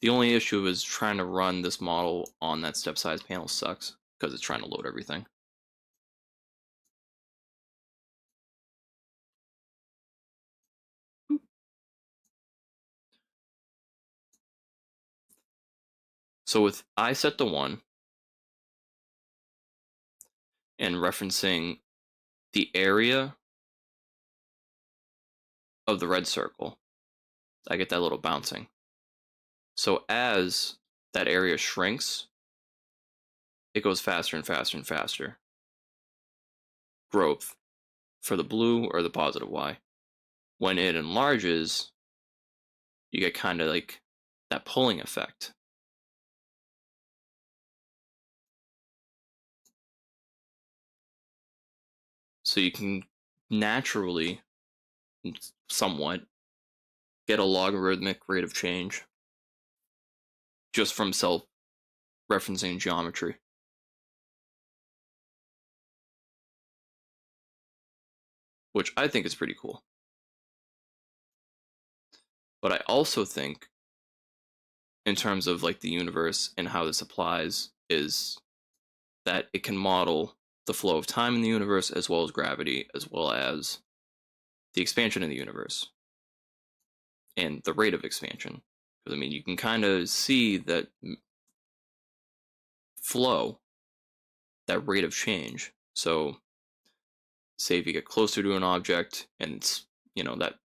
The only issue is trying to run this model on that step size panel sucks because it's trying to load everything. So with I set to 1 and referencing the area of the red circle, I get that little bouncing. So as that area shrinks, it goes faster and faster and faster. Growth for the blue or the positive Y. When it enlarges, you get kind of like that pulling effect. So you can naturally, somewhat, get a logarithmic rate of change just from self referencing geometry, which I think is pretty cool. But I also think, in terms of like the universe and how this applies, is that it can model the flow of time in the universe as well as gravity, as well as the expansion in the universe and the rate of expansion. Because I mean, you can kind of see that flow, that rate of change. So, say if you get closer to an object and it's, that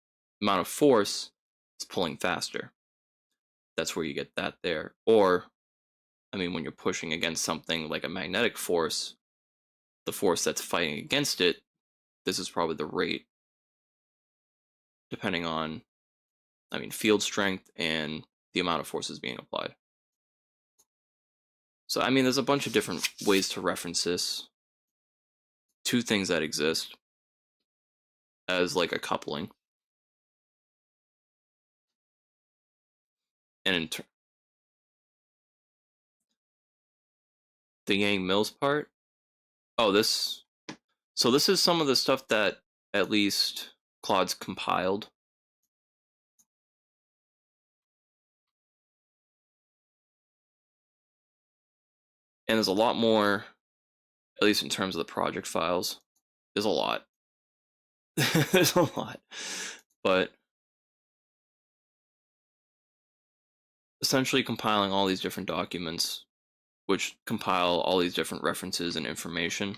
amount of force is pulling faster, that's where you get that there. Or, I mean, when you're pushing against something like a magnetic force, the force that's fighting against it, this is probably the rate, depending on, I mean, field strength and the amount of forces being applied. So, I mean, there's a bunch of different ways to reference this. Two things that exist as like a coupling. And the Yang Mills part, oh, this is some of the stuff that at least Claude's compiled. And there's a lot more, at least in terms of the project files. There's a lot. There's a lot. But essentially compiling all these different documents, which compile all these different references and information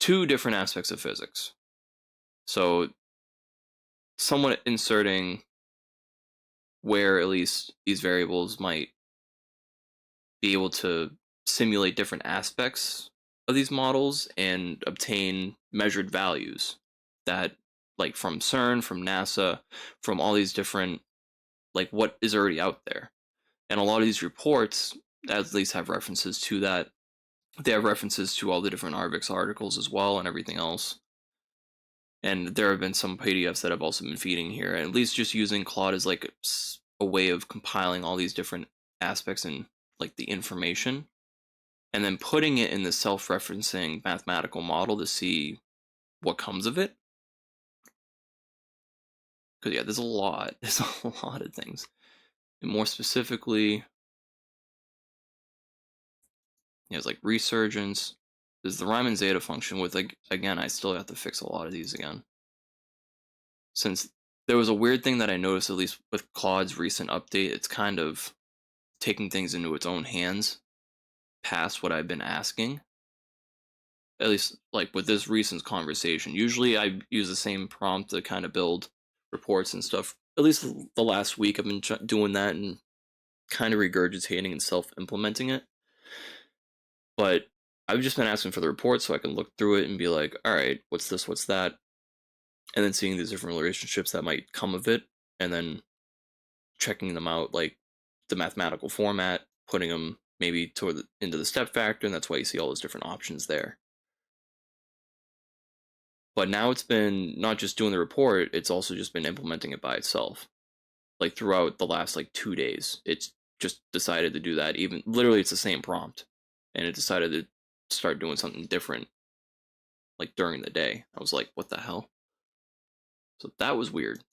to different aspects of physics. So, somewhat inserting where at least these variables might be able to simulate different aspects of these models and obtain measured values that, like, from CERN, from NASA, from all these different, like, what is already out there. And a lot of these reports at least have references to that. They have references to all the different Arvix articles as well and everything else. And there have been some PDFs that have also been feeding here, and at least just using Claude as like a way of compiling all these different aspects and like the information, and then putting it in the self-referencing mathematical model to see what comes of it. Because yeah, there's a lot. There's a lot of things. And more specifically, there's like resurgence. There's the Riemann zeta function with, like, again, I still have to fix a lot of these again. Since there was a weird thing that I noticed, at least with Claude's recent update, it's kind of taking things into its own hands past what I've been asking. At least, like, with this recent conversation. Usually I use the same prompt to kind of build reports and stuff. At least the last week I've been doing that and kind of regurgitating and self-implementing it. But I've just been asking for the report so I can look through it and be like, all right, what's this, what's that? And then seeing these different relationships that might come of it, and then checking them out, like the mathematical format, putting them maybe into the step factor, and that's why you see all those different options there. But now it's been not just doing the report, it's also just been implementing it by itself. Like throughout the last like 2 days, it's just decided to do that. Even literally, it's the same prompt, and it decided to start doing something different like during the day. I was like, what the hell? So that was weird.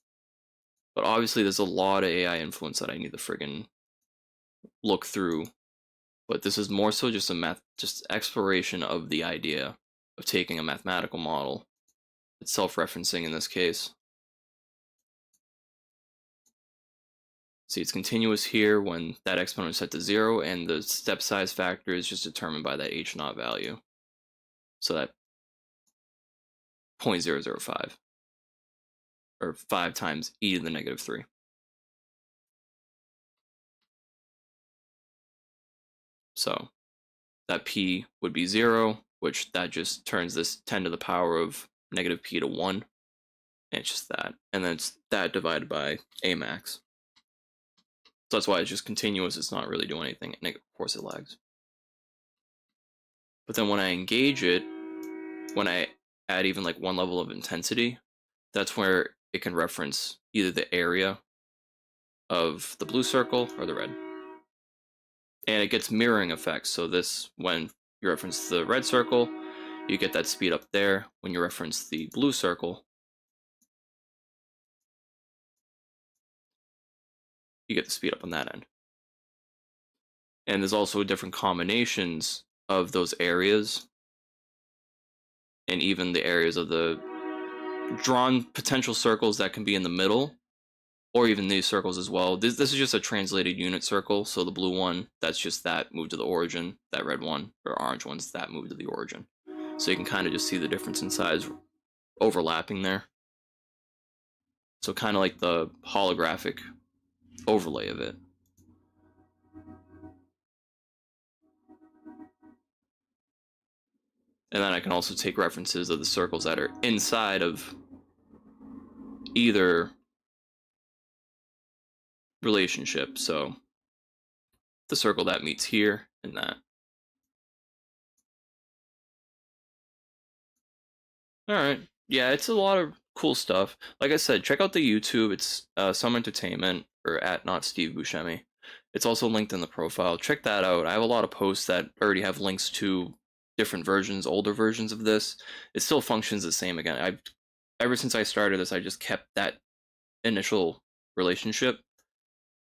But obviously, there's a lot of AI influence that I need to friggin' look through. But this is more so just just exploration of the idea of taking a mathematical model. It's self-referencing in this case. See, it's continuous here when that exponent is set to 0, and the step size factor is just determined by that h naught value. So that 0.005, or 5 times e to the negative 3. So that p would be 0, which that just turns this 10 to the power of negative p to 1. And it's just that. And then it's that divided by a max. So that's why it's just continuous. It's not really doing anything. And of course it lags. But then when I engage it, when I add even like one level of intensity, that's where it can reference either the area of the blue circle or the red. And it gets mirroring effects. So this, when you reference the red circle, you get that speed up there. When you reference the blue circle, you get the speed up on that end. And there's also different combinations of those areas, and even the areas of the drawn potential circles that can be in the middle, or even these circles as well. This is just a translated unit circle. So the blue one, that's just that move to the origin. That red one, or orange one's that move to the origin. So you can kind of just see the difference in size overlapping there. So kind of like the holographic overlay of it. And then I can also take references of the circles that are inside of either relationship. So the circle that meets here and that. All right. Yeah, it's a lot of cool stuff. Like I said, check out the YouTube. It's Some Entertainment, or at not Steve Buscemi. It's also linked in the profile. Check that out. I have a lot of posts that already have links to different versions, older versions of this. It still functions the same again. Ever since I started this, I just kept that initial relationship,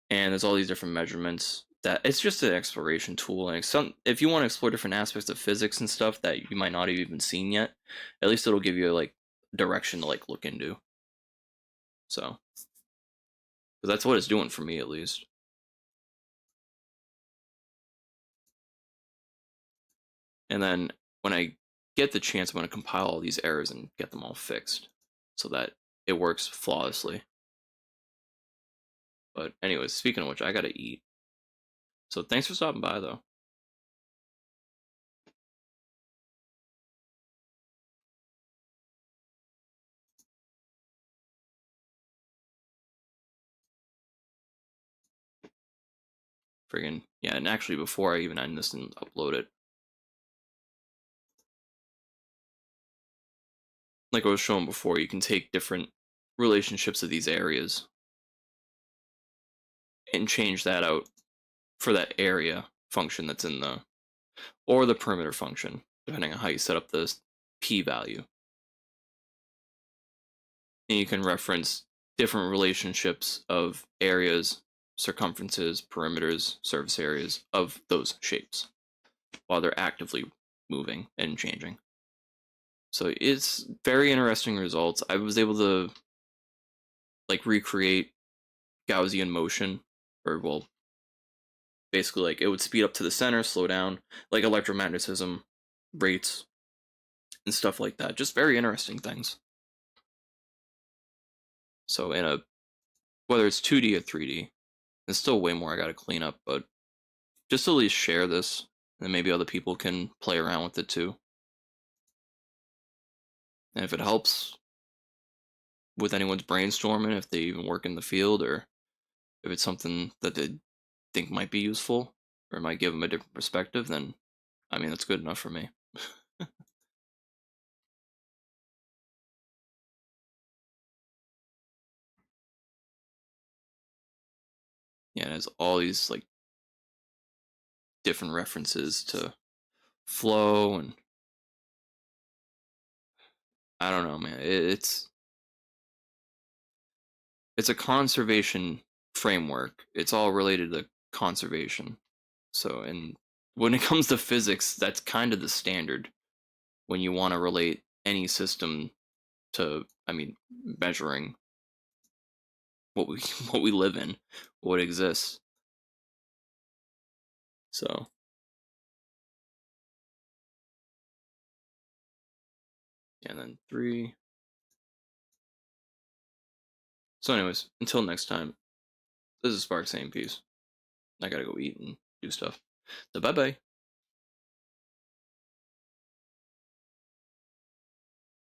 and there's all these different measurements. That it's just an exploration tool, and if you want to explore different aspects of physics and stuff that you might not have even seen yet, at least it'll give you like direction to like look into. So that's what it's doing for me, at least. And then when I get the chance, I'm going to compile all these errors and get them all fixed so that it works flawlessly. But anyways, speaking of which, I gotta eat. So thanks for stopping by, though. Friggin' yeah, and actually before I even end this and upload it, like I was showing before, you can take different relationships of these areas and change that out for that area function that's in the, or the perimeter function, depending on how you set up this p-value. And you can reference different relationships of areas, circumferences, perimeters, surface areas of those shapes while they're actively moving and changing. So it's very interesting results. I was able to like recreate Gaussian motion, or well, basically like it would speed up to the center, slow down, like electromagnetism rates and stuff like that. Just very interesting things. So in a, whether it's 2D or 3D, there's still way more I got to clean up, but just to at least share this, and maybe other people can play around with it too. And if it helps with anyone's brainstorming, if they even work in the field, or if it's something that they think might be useful or might give them a different perspective, then I mean, that's good enough for me. Yeah, it has all these like different references to flow, and I don't know, man. It's it's a conservation framework. It's all related to conservation. So, and when it comes to physics, that's kind of the standard when you want to relate any system to, I mean, measuring what we what we live in, what exists. So, and then three. So, anyways, until next time, this is Spark saying peace. I gotta go eat and do stuff. So, bye bye.